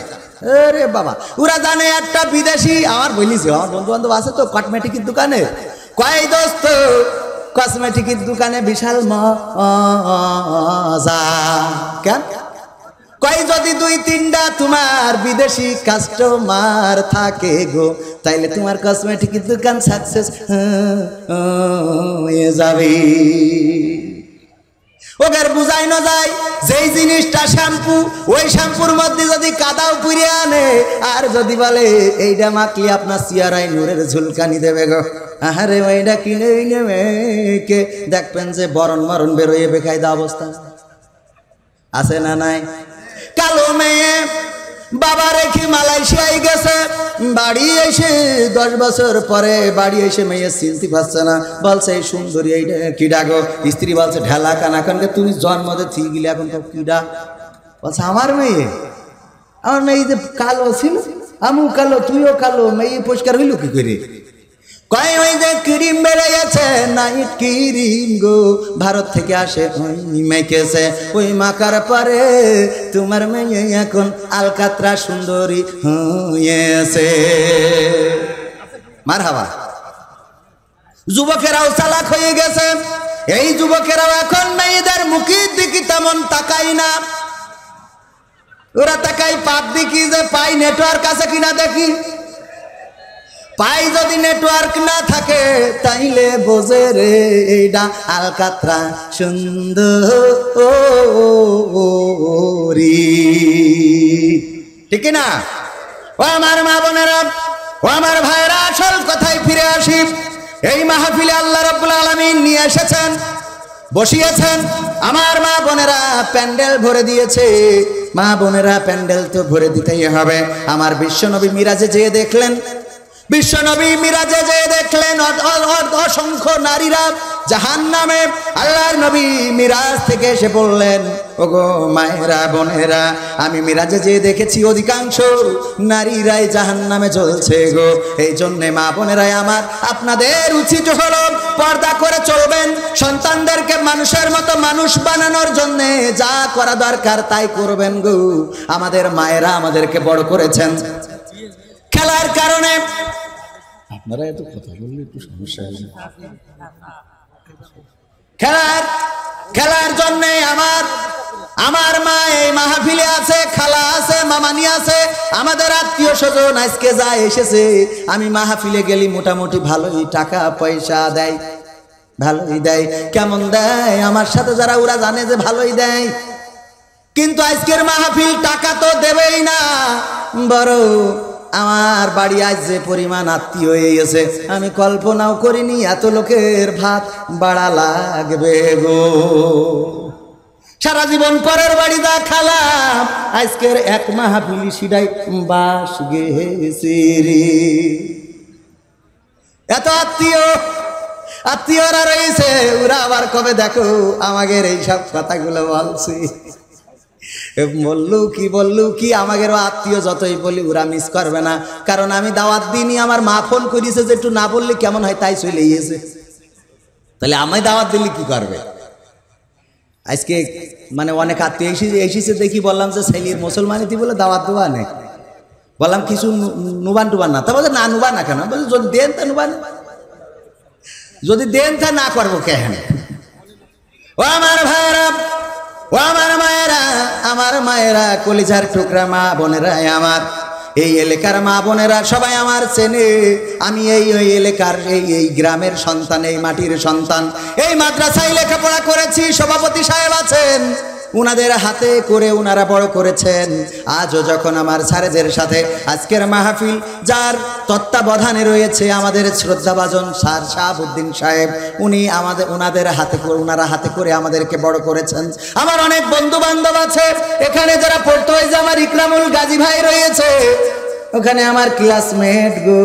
আরে বাবা ওরা জানে একটা বিদেশি আমার বলিছে, আমার বন্ধু বান্ধব আছে তো কসমেটিকের দোকানে, কয় দোস্ত কসমেটিকের দোকানে বিশাল মজা। কেন? কয় যদি দুই তিনটা তোমার বিদেশি কাস্টমার থাকে গো তাইলে তোমার কসমেটিকের দোকান সাকসেস হয়ে যাবে। ওদের বুঝাই না যায় যেই জিনিসটা শ্যাম্পু, ওই শ্যাম্পুর মধ্যে যদি কাদাও পুড়ে আনে আর যদি বলে এইটা মাখলে আপনার চেহারায় নূরের ঝুলকানি দেবে গো, আহারে ওইটা কিনে নেবে কে দেখবেন যে বরণ মরণ বেরোয় বেকায়দা অবস্থা আছে না নাই? কালো মেয়ে বাবা রেখে মালয়েশিয়ায় গেছে, বাড়ি এসে 10 বছর পরে বাড়ি এসে মেয়ে চিনতে পারছে না, বলছে এই সুন্দরী এইটা কিডা গো? স্ত্রী বলছে ঢেলা কানা কানকে তুমি জন্মতে ঠিক গেলে এখন তো কিডা? বলছে আমার মেয়ে, আমার মেয়ে যে কালো ছিল আমিও কালো তুইও কালো, মেয়ে পরিষ্কার হইল কি করে? কয় ওই যে ক্রিম বেড়ে গেছে নাইট ক্রিম গো ভারত থেকে আসে ওই মেখেছে, ওই মাখার পরে তোমার মেয়ে এখন আলকাতরা সুন্দরী হয়েছে। মারহাবা। যুবকেরাও চালাক হয়ে গেছে, এই যুবকেরাও এখন মেয়েদের মুখের দিকে তেমন তাকাই না, ওরা তাকাই পাপ দেখি যে পাই নেটওয়ার্ক আছে কিনা দেখি। পাই যদি নেটওয়ার্ক না থাকে তাইলে বোঝে রে এইটা আলকাতরা সুন্দরী, ঠিক না? ও আমার মা বোনেরা, ও আমার ভাইরা, আসল কথায় ফিরে আসি। এই মাহফিলে আল্লাহ রাব্বুল আলামিন নিয়ে এসেছেন, বসিয়েছেন। আমার মা বোনেরা প্যান্ডেল ভরে দিয়েছে। মা বোনেরা প্যান্ডেল তো ভরে দিতেই হবে। আমার বিশ্বনবী মিরাজে যেয়ে দেখলেন, বিশ্বনবী মিরাজে যেয়ে দেখলেন অসংখ্য নারীরা জাহান্নামে। আল্লাহর নবী মিরাজ থেকে এসে বললেন ওগো মায়েরা বোনেরা, আমি মিরাজে যেয়ে দেখেছি অধিকাংশ নারীরাই জাহান্নামে জ্বলছে গো। এই জন্যে মা বোনেরাই আমার আপনাদের উচিত হলো পর্দা করে চলবেন, সন্তানদেরকে মানুষের মতো মানুষ বানানোর জন্যে যা করা দরকার তাই করবেন গো। আমাদের মায়েরা আমাদেরকে বড় করেছেন খেলার কারণে। আপনারা এত কথা বললে একটু সমস্যা হবে। খেলার জন্যে আমার মা এই মাহফিলে আছে, খালা আছে, মামানি আছে, আমাদের আত্মীয় স্বজন আজকে যা এসেছে। আমি মাহফিলে গেলি মোটামুটি ভালোই টাকা পয়সা দেয়, ভালোই দেয়। কেমন দেয় আমার সাথে যারা ওরা জানে যে ভালোই দেয়, কিন্তু আজকের মাহফিল টাকা তো দেবেই না, বড় আমার বাড়ি আজ যে পরিমাণ আত্মীয় হয়ে গেছে আমি কল্পনাও করিনি এত লোকের ভাত বাড়া লাগবে গো। সারা জীবন পরের বাড়ি দা খালাম, আজকের এক মাহফিলি সিডাই বাস গেছে রে। এত আত্মীয়রা রয়েছে, ওরা আবার কবে দেখো আমাদের এইসব কথাগুলো বলছে। বললু কি আমাদেরও আত্মীয় যতই বলি ওরা মিস করবে না, কারণ আমি দাওয়াত দিইনি। আমার মা ফোন করিছে যে একটু না বললে কেমন হয়, তাই চলে গিয়েছে। তাহলে আমি দাওয়াত দিলে কি করবে? আজকে মানে অনেক আত্মীয় এসেছে দেখি, বললাম যে ছেলের মুসলমানিতে বলে দাওয়াত দেওয়া নেই। বললাম কিছু নুবান টুবান না, তা বলছে না নুবান না কেন? বলছে যদি দেন তা নুবান, যদি দেন তা না করবো কেন? ও আমার ভাইরা, ও আমার মায়েরা, আমার মায়েরা, কলিজার টুকরা মা বোনেরা, আমার এই এলাকার মা বোনেরা সবাই আমার চেনে। আমি এই এলাকার এই গ্রামের সন্তান, এই মাটির সন্তান। এই মাদ্রাসায় লেখাপড়া করেছি, সভাপতি সাহেব আছেন, উনাদের হাতে করে উনারা বড় করেছেন। আজও যখন আমার স্যারেদের সাথে আজকের মাহফিল, যার তত্ত্বাবধানে রয়েছে আমাদের শ্রদ্ধাভাজন স্যার শাহাবুদ্দিন সাহেব, উনারা হাতে করে আমাদেরকে বড় করেছেন। আমার অনেক বন্ধু বান্ধব আছে এখানে যারা পড়তো, ওই যে আমার ইকরামুল গাজী ভাই রয়েছে, ওখানে আমার ক্লাসমেট গো।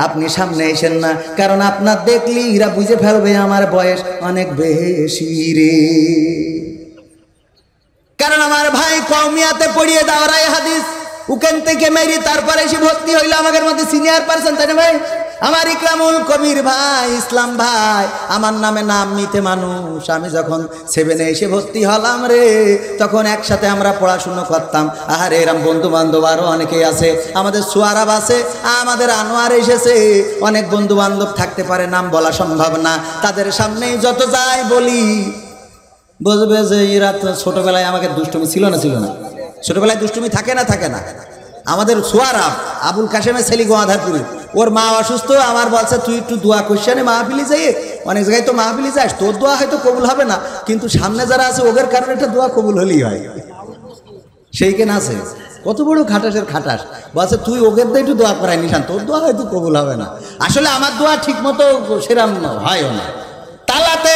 আপনি সামনে এসেন না, কারণ আপনার দেখলি এরা বুঝে ফেলবে আমার বয়স অনেক বেশি রে। কারণ আমার ভাই কওমিয়াতে পড়িয়ে দাওরাই হাদিস, ওখান থেকে মেরি তারপরে এসে ভর্তি হইলো আমাদের মধ্যে সিনিয়র পারসন, তাই না ভাই? আমার ইকরামুল কবির ভাই, ইসলাম ভাই, আমার নামে নাম মিতে মানুষ। আমি যখন 7-এ এসে ভর্তি হলাম রে, তখন একসাথে আমরা পড়াশুনো করতাম। আহারে এরম বন্ধু বান্ধব আরও অনেকেই আছে, আমাদের সুয়ারাব আছে, আমাদের আনোয়ার এসেছে, অনেক বন্ধু বান্ধব থাকতে পারে, নাম বলা সম্ভব না। তাদের সামনেই যত যাই বলি, বুঝবে যে এরা তো ছোটবেলায় আমাকে দুষ্টুমি ছিল না ছোটবেলায় দুষ্টুমি থাকে না। আমাদের সোয়ারাব আবুল কাশেমের ছেলে গোয়াধারপুরি, ওর মা অসুস্থ, আমার বলছে তুই একটু দোয়া কোশ্চেনে মাহফিলি যাই, অনেক জায়গায় তো মাহফিলি যাস, তোর দোয়া হয়তো কবুল হবে না, কিন্তু সামনে যারা আছে ওদের কারণে একটা দোয়া কবুল হলেই হয়। সেই কেন আছে, কত বড় খাটাসের খাটাস, বলছে তুই ওদের তো একটু দোয়া করাই নিশান, তোর দোয়া হয়তো কবুল হবে না। আসলে আমার দোয়া ঠিক মতো সেরাম হয়ও না। তালাতে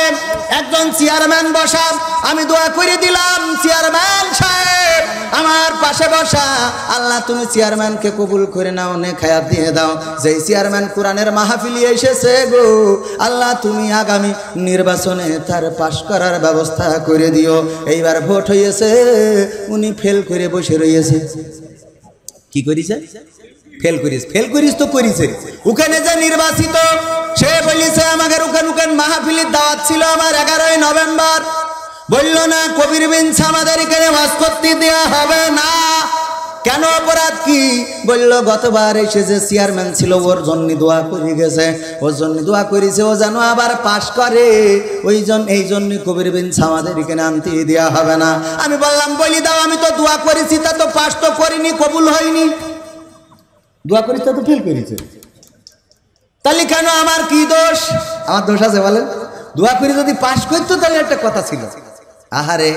একজন চেয়ারম্যান বসা, আমি দোয়া করে দিলাম, চেয়ারম্যান সাহেব আমার পাশে বসা, আল্লাহ তুমি চেয়ারম্যানকে কবুল করে নাও, নেখায়াত দিয়ে দাও। যেই চেয়ারম্যান কোরআনের মাহফিলি এসেছে গো, আল্লাহ তুমি আগামী নির্বাচনে তার পাশ করার ব্যবস্থা করে দিও। এইবার ভোট হয়েছে, উনি ফেল করে বসে রয়েছে। কি করিছে? ফেল করিস তো করিছে। ওখানে যে নির্বাচিত, সে বলিছে আমাদের ওখান মাহফিলের দাওয়াত ছিল আমার 11ই নভেম্বর, বলল না কবির বিনছে আমাদের এখানে ওয়াজ করতে দেওয়া হবে না। কেন, অপরাধ কি? বলল গতবার এসে যে চেয়ারম্যান ছিল ওর জন্য দোয়া করে গেছে, ওর জন্য দোয়া করেছে ও যেন আবার পাশ করে, এই জন্য কবির বিনছে আমাদের এখানে আনতে দেওয়া হবে না। আমি বললাম বলি দাও, আমি তো দোয়া করেছি, তা তো পাশ তো করিনি, কবুল হয়নি। দোয়া করিস তা তো ফেল করেছে, তাহলে কেন, আমার কি দোষ? আমার দোষ আছে বলেন? দোয়া করে যদি পাশ করতো তাহলে একটা কথা ছিল। আহারে,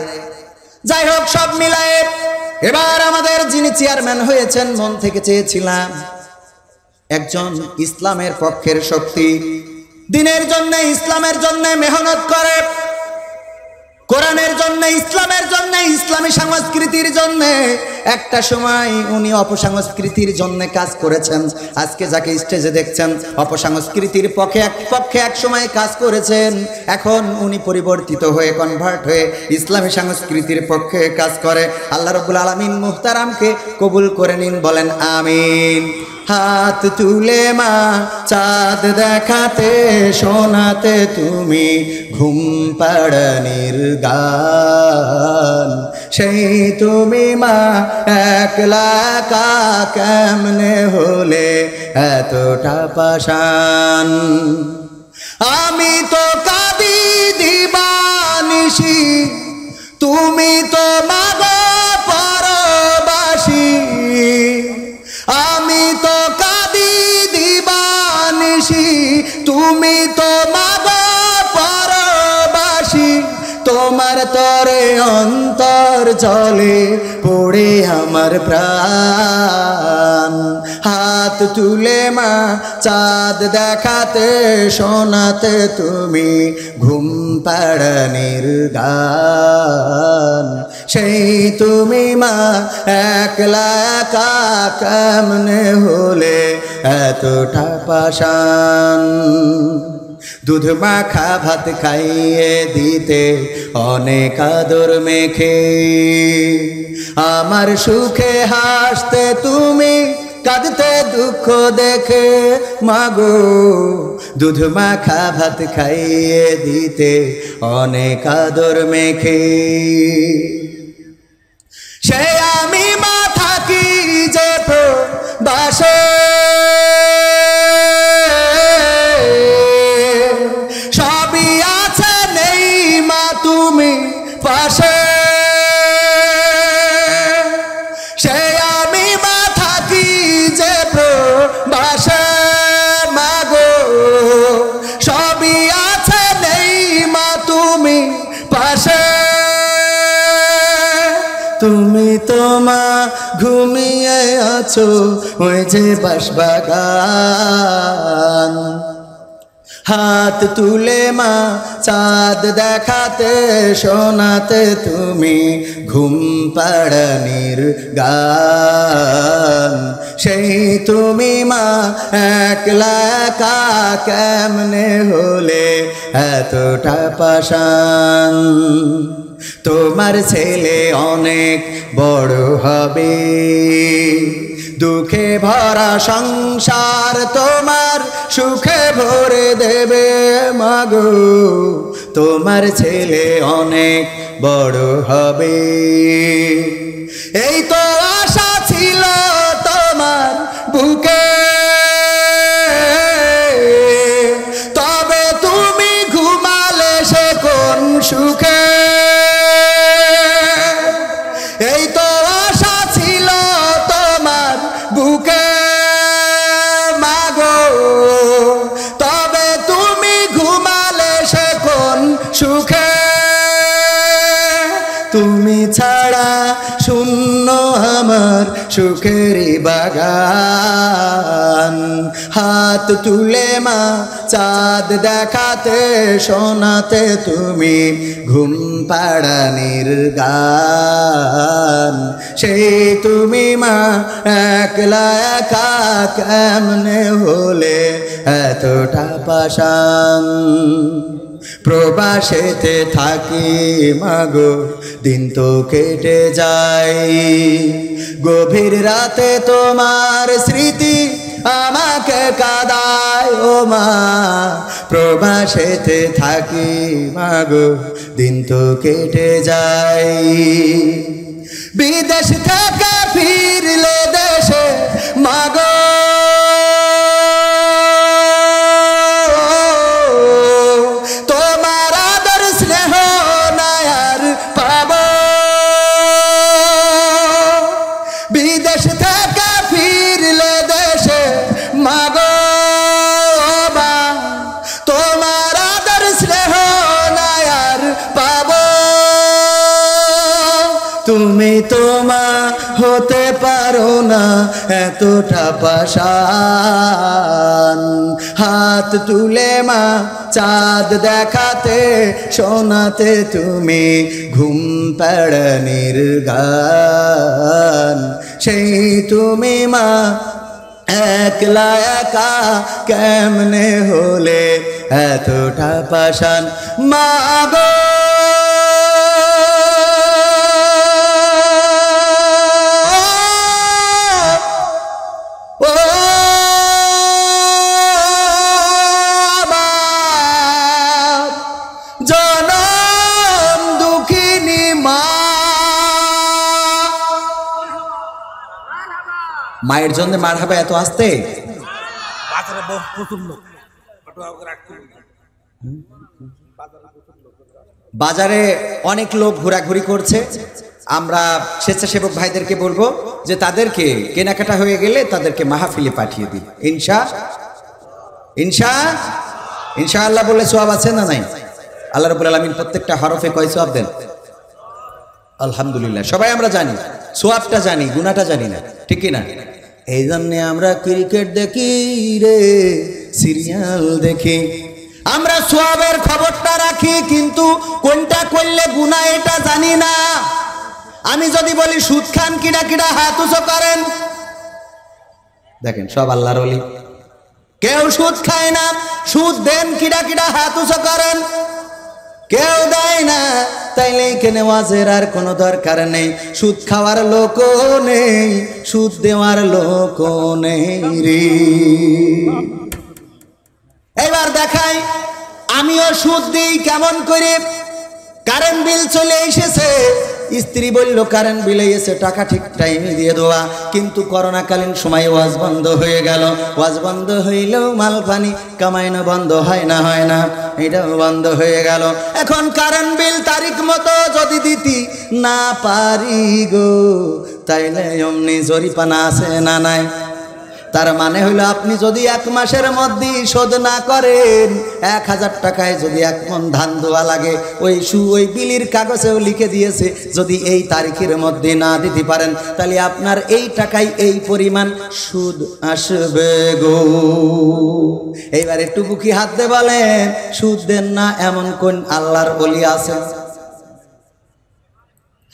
যাই হোক, সব মিলায়ে এবার আমাদের যিনি চেয়ারম্যান হয়েছেন, মন থেকে চেয়েছিলাম একজন ইসলামের পক্ষের শক্তি, দিনের জন্য ইসলামের জন্য মেহনত করে, কোরআনের জন্য, ইসলামের জন্য, ইসলামী সংস্কৃতির জন্য। একটা সময় উনি অপসংস্কৃতির জন্য কাজ করেছেন। আজকে যাকে স্টেজে দেখছেন, অপসংস্কৃতির পক্ষে এক সময় কাজ করেছেন। এখন উনি পরিবর্তিত হয়ে, কনভার্ট হয়ে ইসলামী সংস্কৃতির পক্ষে কাজ করে। আল্লাহ রাব্বুল আলামিন মুহতারামকে কবুল করে নিন, বলেন আমিন। হাত তুলে মা চাঁদ দেখাতে, শোনাতে তুমি ঘুম পাড়ানির গান, সেই তুমি মা একলা কেমনে হলে এতটা পাষাণ। আমি তো কাঁদি দিবানিশি, তুমি তো মাগো পরবাসী। আমি তো কাঁদি দিবানিশি, তুমি তো মাগো পরবাসী। তোমার অন্তরে অন্তর জলে পড়ে আমার প্রাণ হাত তুলে মা চাঁদ দেখাতে শোনাতে তুমি ঘুম পাড়ানির গান সেই তুমি মা একলা একা কেমনে হলে এতটা পাষাণ দুধ মাখা ভাত খাইয়ে দিতে অনেক আদর মেখে আমার সুখে হাসতে তুমি কাঁদতে দুঃখ দেখে মাগো দুধ মাখা ভাত খাইয়ে দিতে অনেক আদর মেখে সে আমি মা থাকি যে বাসে সবই আছে নেই মা তুমি পাশে সে আমি মা থাকি যে বাসে মাগো সবই আছে নেই মা তুমি পাশে তুমি তো মা ঘুমিয়ে আছো ওই যে বাঁশবাগান হাত তুলে মা চাঁদ দেখাতে শোনাতে তুমি ঘুম পাড়ানির গান সেই তুমি মা একলা একা কেমনে হলে এতটা পাষাণ তোমার ছেলে অনেক বড় হবে দুঃখে ভরা সংসার তোমার সুখে ভরে দেবে মাগো তোমার ছেলে অনেক বড় হবে এই তো আশা ছিল তোমার বুকে তবে তুমি ঘুমালে সে কোন সুখে এই তো আশা ছিল তোমার বুকে মাগো তবে তুমি ঘুমালে সে কোন সুখে তুমি ছাড়া শূন্য আমার সুখেরই বাগান হাত তুলে মা চাঁদ দেখাতে শোনাতে তুমি ঘুম পাড়ানির গান সেই তুমি মা একলা একা কেমনে হলে এতটা পাষাণ প্রবাসেতে থাকি মাগো দিন তো কেটে যায় গভীর রাতে তোমার স্মৃতি আমাকে কাঁদায় ও মা প্রবাসেতে থাকি মাগো দিন তো কেটে যায় বিদেশ থেকে ফিরলে দেশে মাগো তোমার আদর স্নেহ নায়ার পাব বিদেশ থেকে ফিরলে দেশে মাগো তোমার আদর স্নেহ নায়ার পাব তুমি তোমা হতে পারো না এতটা পাষাণ হাত তুলে মা চাঁদ দেখাতে শোনাতে তুমি ঘুম পাড়ানির গান সেই তুমি মা একলা একা কেমনে হলে এতটা পাষাণ মাগো জনম দুঃখিনী মা মায়ের জন্য মার হবে এত আসতে বাজারে অনেক লোক ঘোরাঘুরি করছে আমরা স্বেচ্ছাসেবক ভাইদেরকে বলবো যে তাদেরকে কেনাকাটা হয়ে গেলে তাদেরকে মাহফিলে পাঠিয়ে দিই ইনশাআল্লাহ বলে সওয়াব আছে না নাই আল্লাহ রাব্বুল আলামিন প্রত্যেকটা হরফে কয় সওয়াব দেন আলহামদুলিল্লাহ সবাই আমরা জানি, সোয়াবটা জানি, গুনাহটা জানি না, ঠিক কি না? এই জন্যে আমরা ক্রিকেট দেখি রে, সিরিয়াল দেখি, আমরা সোয়াবের খবরটা রাখি, কিন্তু কোনটা করলে গুনাহ এটা জানি না। আমি যদি বলি সুদ খান কিডা কিডা হাত উঁচু করেন, দেখেন সব আল্লাহর ওলি, কেউ সুদ খায় না। সুদ দেন কিডা কিডা হাত উঁচু করেন, কেউ দেয় না। তাইলে এখানে ওয়াজের আর কোনো দরকার নেই। সুদ খাওয়ার লোকও নেই, সুদ দেওয়ার লোকও নেই রে। এবার দেখাই, আমিও সুদ দিই কেমন করে। কারেন্ট বিল চলে এসেছে, স্ত্রী বলল কারেন্ট বিল এসে টাকা ঠিক টাইমে দিয়ে দেওয়া, কিন্তু করোনাকালীন সময় ওয়াজ বন্ধ হয়ে গেল। ওয়াজ বন্ধ হইলেও মাল পানি কামাইনো বন্ধ হয় না, হয় না, এটাও বন্ধ হয়ে গেল। এখন কারেন্ট বিল তারিখ মতো যদি দিতে না পারি গো, তাইলে অমনি জরিপানা আছে না নাই? তার মানে হইলো আপনি যদি 1 মাসের মধ্যে শোধ না করেন, 1000 টাকায় যদি 1 মণ ধান দেওয়া লাগে, ওই বিলির কাগজেও লিখে দিয়েছে যদি এই তারিখের মধ্যে না দিতে পারেন, তাহলে আপনার এই টাকায় এই পরিমাণ সুদ আসবে গো। এইবার একটু বুকি হাত দিয়ে বলেন, সুদ দেন না এমন কোন আল্লাহর ওলি আছে?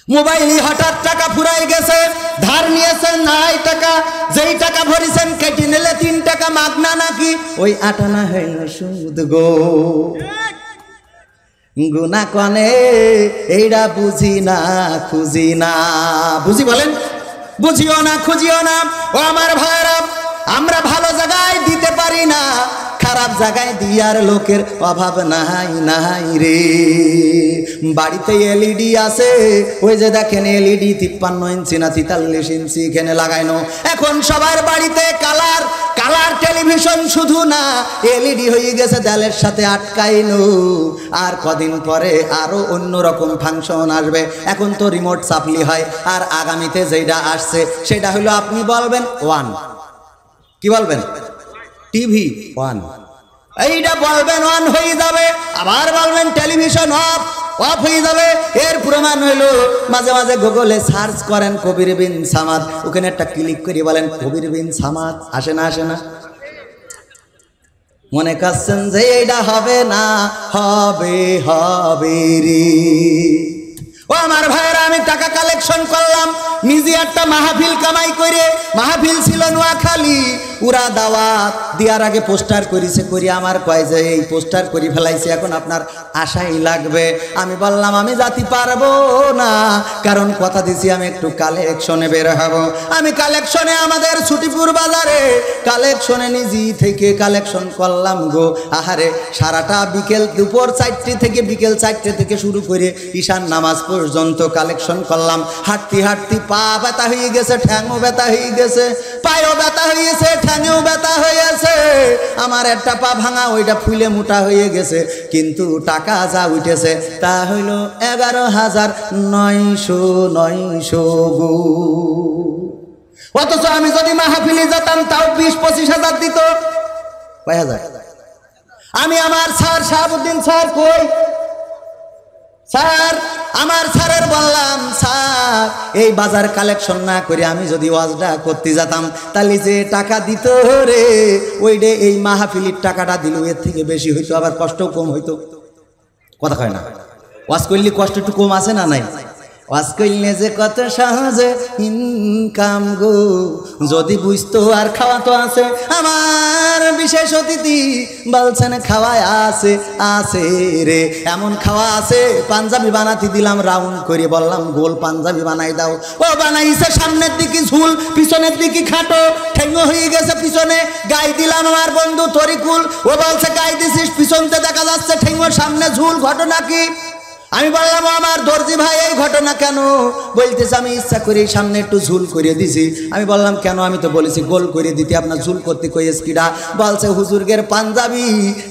মোবাইলে হঠাৎ টাকা ফুরাই গেছে, ধার নিয়েছেন নাই টাকা, যেই টাকা ভরিছেন কেটে নিলে 3 টাকা মাগনা নাকি? ওই 8 আনা হইল সুদ গো। গুনা কনে এইটা বুঝি না, খুঁজি না। বুঝি বলেন, বুঝিও না, খুঁজিও না। ও আমার ভাইরা, আমরা ভালো জায়গায় দিতে পারি না, খারাপ জায়গায় দিয়ার লোকের অভাব নাই নাই রে। বাড়িতে এলইডি আছে, ওই যে দেখেন এলইডি 53 ইঞ্চি না 43 ইঞ্চি এখানে লাগাইনো। এখন সবার বাড়িতে কালার টেলিভিশন, শুধু না এলইডি হয়ে গেছে দেয়ালের সাথে আটকাইনো। আর কদিন পরে আরো অন্যরকম ফাংশন আসবে। এখন তো রিমোট চাপলি হয়, আর আগামীতে যেটা আসছে সেটা হলো আপনি বলবেন 1, কি বলবেন? টিভি 1, এইটা বলবেন 1 হয়ে যাবে, আবার বলবেন টেলিভিশন অফ হয়ে যাবে। এর প্রমাণ হইলো মাঝে মাঝে গুগলে সার্চ করেন কবির বিন সামাদ, ওখানে একটা ক্লিক করে বলেন কবির বিন সামাদ, আসে না? আসে না? মনে করছেন যে এইটা হবে না, হবে হবে রে। ও আমার ভাইরা, আমি টাকা কালেকশন করলাম, নিজে একটা মাহফিল কামাই করে। মাহফিল ছিল নোয়াখালী, পুরা দাওয়াত দেওয়ার আগে পোস্টার করিছে, করি আমার কয় যে এই পোস্টার করে ফেলাইছে, এখন আপনার আশাই লাগবে। আমি বললাম আমি যাতে পারবো না, কারণ কথা দিছি আমি একটু কালেকশনে বের হব। আমি কালেকশনে আমাদের ছুটিপুর বাজারে কালেকশনে নিজে থেকে কালেকশন করলাম গো। আহারে, সারাটা বিকেল, দুপুর 4টে থেকে বিকেল 4টে থেকে শুরু করে ঈশান নামাজ পর্যন্ত কালেকশন করলাম। হাঁটতে হাঁটতে পা ব্যথা হয়ে গেছে, ঠ্যাংও ব্যথা হয়ে গেছে, পায়েও ব্যথা হয়েছে, ঠ্যাংও ব্যথা হয়েছে। আমার একটা পা ভাঙা, ওইটা ফুলে মোটা হয়ে গেছে, কিন্তু টাকা যা উঠেছে তা হইল 11,900 গো। অথচ আমি যদি মাহফিলে যেতাম তাও 20-25 হাজার দিত। কয় হাজার? আমি আমার স্যার শাহাবুদ্দিন স্যার কই? স্যার, আমার স্যারের বললাম, স্যার এই বাজার কালেকশন না করে আমি যদি ওয়াজটা করতে যেতাম, তাহলে যে টাকা দিত রে, ওইটা এই মাহফিলের টাকাটা দিল এর থেকে বেশি হইতো, আবার কষ্টও কম হইতো। কথা কয় না? ওয়াজ করলে কষ্ট একটু কম আছে না নাই? ওয়াজ করলে যে কত সহজে ইনকাম গো, যদি বুঝতো আর খাওয়া তো আছে। আমার বিশেষ অতিথি বলছেন খাওয়ায় আছে, আছে রে, এমন খাওয়া আছে পাঞ্জাবি বানাতে দিলাম রাউন্ড করে, বললাম গোল পাঞ্জাবি বানাই দাও, ও বানাইছে সামনের দিকে ঝুল, পিছনের দিকে খাটো, ঠেঙ্গো হয়ে গেছে পিছনে। গাই দিলাম আমার বন্ধু তরিকুল, ও বলছে গাই দিছিস পিছনতে দেখা যাচ্ছে ঠেঙ্গো, সামনে ঝুল, ঘটনা কি? আমি বললাম আমার দর্জি ভাই এই ঘটনা কেন? বলতেছে আমি ইচ্ছা করে সামনে একটু ঝুল করে দিছি। আমি বললাম কেন? আমি তো বলেছি গোল করে দিতে, আপনার ঝুল করতে কইস কিডা? বলছে হুজুরগের পাঞ্জাবি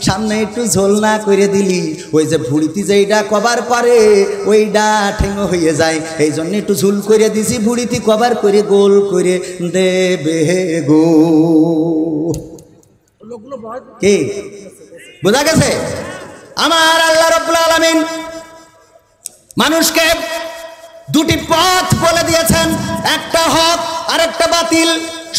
সামনে একটু ঝোল না করে দিলি ওই যে ভুড়িতে যেইটা কভার করে ওইটা ঠেঙ্গো হয়ে যায়, এই জন্য একটু ঝুল করে দিছি, ভুড়িতে কভার করে গোল করে দেবে গো। কি বোঝা গেছে? আমার আল্লাহ রাব্বুল আলামিন মানুষকে দুটি পথ বলে দিয়েছেন, একটা হক আর একটা বাতিল,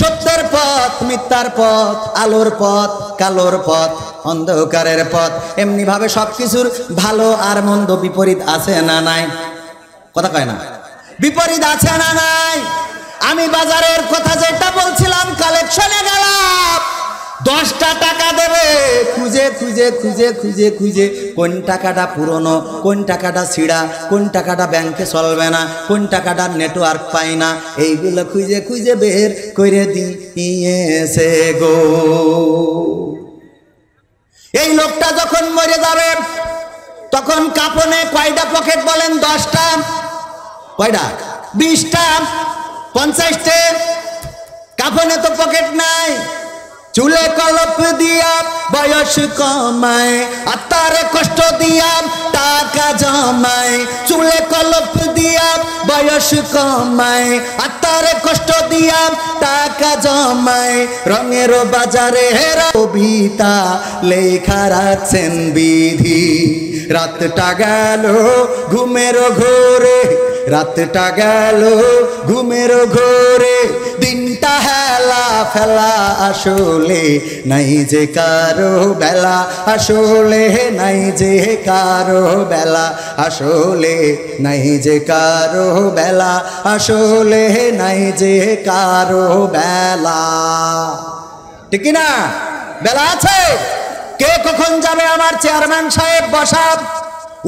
সত্যের পথ মিথ্যার পথ, আলোর পথ কালোর পথ, অন্ধকারের পথ। এমনি ভাবে সবকিছুর ভালো আর মন্দ বিপরীত আছে না নাই? কথা কয় না, বিপরীত আছে না নাই? আমি বাজারের কথা যেটা বলছিলাম, কালেকশনে গেলাম, 10টা টাকা দেবে, খুঁজে খুঁজে খুঁজে খুঁজে খুঁজে কোন টাকাটা পুরনো, কোন টাকাটা ছিঁড়া, কোন টাকাটা ব্যাংকে চলবে না, কোন টাকাটার নেটওয়ার্ক পায় না, এইগুলো খুঁজে খুঁজে বের করে দিয়েছে গো। এই লোকটা যখন মরে যাবে তখন কাপনে কয়টা পকেট বলেন? 10টা। কয়টা? 20টা, 50টে। কাপনে তো পকেট নাই। চুলে কলপ দিয়া বয়স কমায়, আত্মারে কষ্ট দিয়া টাকা জমায়। চুলে কলপ দিয়া বয়স কমায়, আত্মারে কষ্ট দিয়া টাকা জমায়। রঙের বাজারে কবিতা লেখা রাখছেন বিধি। রাতটা গেল ঘুমের ঘোরে, রাতটা গেল ঘুমের ঘোরে, দিনটা হেলা ফেলা, আসলে নাই যে কারো বেলা, আসলে নাই যে কারো বেলা, আসলে নাই যে কারো বেলা, আসলে নাই যে কারো বেলা। ঠিক না? বেলা আছে। কে কখন যাবে? আমার চেয়ারম্যান সাহেব বসা,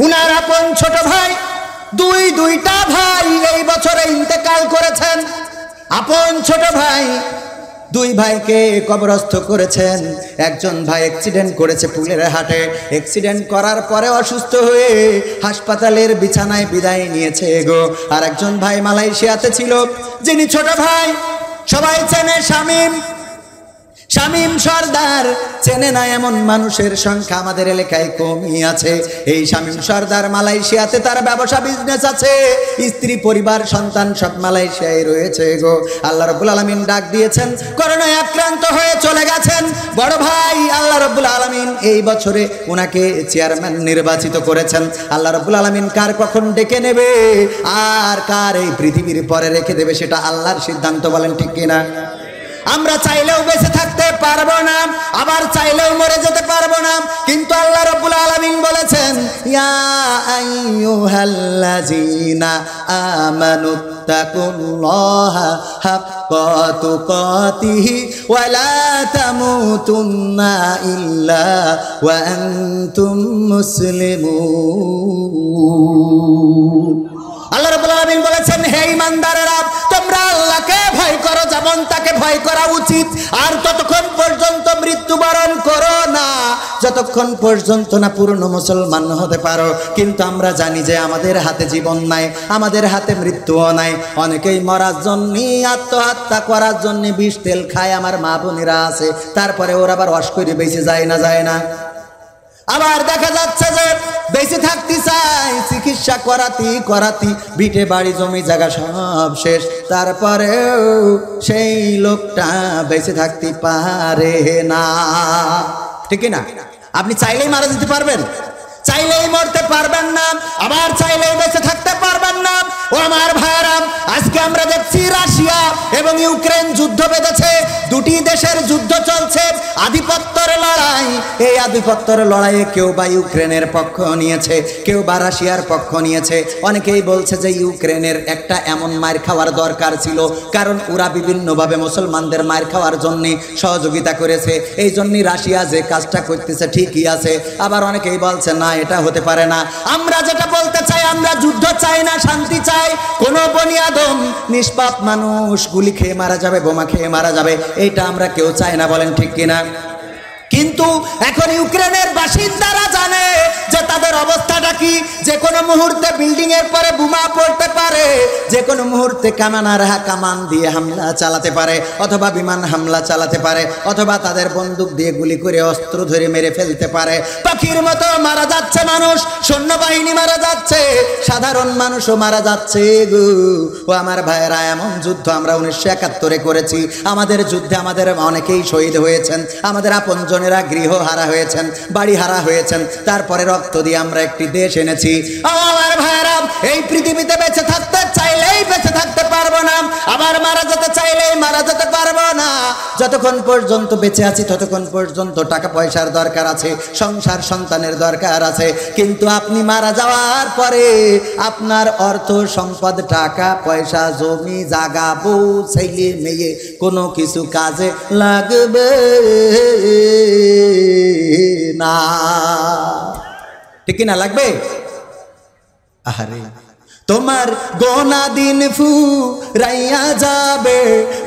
উনার আপন ছোট ভাই, দুইটা ভাই এই বছরে ইন্তেকাল করেছেন। আপন ছোট ভাই, 2 ভাইকে কবরস্থ করেছেন। একজন ভাই অ্যাক্সিডেন্ট করেছে পুলের হাটে। অ্যাক্সিডেন্ট করার পরে অসুস্থ হয়ে হাসপাতালের বিছানায় বিদায় নিয়েছে গো। আর একজন ভাই মালয়েশিয়াতে ছিল, যিনি ছোট ভাই, সবাই চেনে, শামীম। শামীম সর্দার। চেনে না এমন মানুষের সংখ্যা আমাদের এলাকায় কমই আছে। এই শামীম সর্দার মালয়েশিয়াতে, তার ব্যবসা বিজনেস আছে, স্ত্রী পরিবার সন্তান সব মালয়েশিয়ায় রয়েছে গো। আল্লাহ রাব্বুল আলামিন ডাক দিয়েছেন, করোনায় আক্রান্ত হয়ে চলে গেছেন বড় ভাই। আল্লাহ রাব্বুল আলামিন এই বছরে ওনাকে চেয়ারম্যান নির্বাচিত করেছেন। আল্লাহ রাব্বুল আলামিন কার কখন ডেকে নেবে আর কার এই পৃথিবীর পরে রেখে দেবে সেটা আল্লাহর সিদ্ধান্ত। বলেন ঠিক কিনা? আমরা চাইলেও বেঁচে থাকতে পারবো না, আবার চাইলেও মরে যেতে পারবো না। কিন্তু আল্লাহ রাব্বুল আলামিন বলেছেন, ইয়া আইয়ুহাল্লাযীনা আমানুত্তাকুল্লাহা হাক্কা তুকাতিহি ওয়া লা তামুতুন্না ইল্লা ওয়া আনতুম মুসলিমুন। আল্লাহ রাব্বুল আলামিন বলেছেন, হে ঈমানদারেরা, তোমরা আল্লাহকে ভয় করো যেমন তাকে ভয় করা উচিত। আর ততক্ষণ পর্যন্ত মৃত্যুবরণ করো না যতক্ষণ পর্যন্ত না পূর্ণ মুসলমান হতে পারো। কিন্তু আমরা জানি যে আমাদের হাতে জীবন নাই, আমাদের হাতে মৃত্যুও নাই। অনেকেই মরার জন্য, আত্মহত্যা করার জন্য বিষ তেল খায়। আমার মা বোনেরা আছে, তারপরে ওরা আবার ওয়াশ করে বেঁচে যায় না, যায় না। আবার দেখা যাচ্ছে যে বেঁচে থাকতে চাই, চিকিৎসা করাতি ভিটে বাড়ি জমি জায়গা সব শেষ, তারপরেও সেই লোকটা বেঁচে থাকতে পারে না। ঠিক না? আপনি চাইলেই মারা যেতে পারবেন, চাইলেই মরতে পারবেন না, আবার চাইলেই বেঁচে থাকতে পারবেন না। ও আমার ভাইরা, আজকে আমরা দেখছি রাশিয়া এবং ইউক্রেন যুদ্ধ বেঁধেছে। দুটি দেশের যুদ্ধ চলছে, আধিপত্যের লড়াই। এই আধিপত্যের লড়াইয়ে কেউ বা ইউক্রেনের পক্ষ নিয়েছে, কেউ বা রাশিয়ার পক্ষ নিয়েছে। অনেকেই বলছে যে ইউক্রেনের একটা এমন মার খাওয়ার দরকার ছিল, কারণ ওরা বিভিন্নভাবে মুসলমানদের মার খাওয়ার জন্য সহযোগিতা করেছে, এই জন্যই রাশিয়া যে কাজটা করতেছে ঠিকই আছে। আবার অনেকেই বলছে না, এটা হতে পারে না। আমরা যেটা বলতে চাই, আমরা যুদ্ধ চাই না, শান্তি চাই। কোন বনিয়াদম নিষ্পাপ মানুষ গুলি খেয়ে মারা যাবে, বোমা খেয়ে মারা যাবে, এটা আমরা কেউ চাই না। বলেন ঠিক কিনা? কিন্তু এখন ইউক্রেনের বাসিন্দারা জানে যে তাদের অবস্থাটা কি। যে কোনো মুহূর্তে বিল্ডিং এর পরে বোমা পড়তে পারে, যে কোনো মুহূর্তে কামান দিয়ে হামলা চালাতে পারে, অথবা বিমান হামলা চালাতে পারে, অথবা তাদের বন্দুক দিয়ে গুলি করে অস্ত্র ধরে মেরে ফেলতে পারে। পাখির মতো মারা যাচ্ছে মানুষ, সৈন্যবাহিনী মারা যাচ্ছে, সাধারণ মানুষও মারা যাচ্ছে গো। ও আমার ভাইয়েরা, এমন যুদ্ধ আমরা 1971-এ করেছি। আমাদের যুদ্ধে আমাদের অনেকেই শহীদ হয়েছেন, আমাদের আপনজনেরা গৃহ হারা হয়েছেন, বাড়ি হারা হয়েছেন। তারপরে রক্ত দিয়ে আমরা একটি দেশ এনেছি। আমার ভাইয়েরা, এই পৃথিবীতে বেঁচে থাকতে চাইলেই বেঁচে থাকতে পারবো না, আবার মারা যেতে চাইলেই মারা যেতে পারবো না। যতক্ষণ পর্যন্ত বেঁচে আছি ততক্ষণ পর্যন্ত টাকা পয়সার দরকার আছে, সংসার সন্তানের দরকার আছে। কিন্তু আপনি মারা যাওয়ার পরে আপনার অর্থ সম্পদ, টাকা পয়সা, জমি জায়গা, বউ ছেলে মেয়ে কোনো কিছু কাজে লাগবে না। ঠিক না? লাগবে? আহারে, তোমার গোনা দিন ফু রাইয়া যাবে,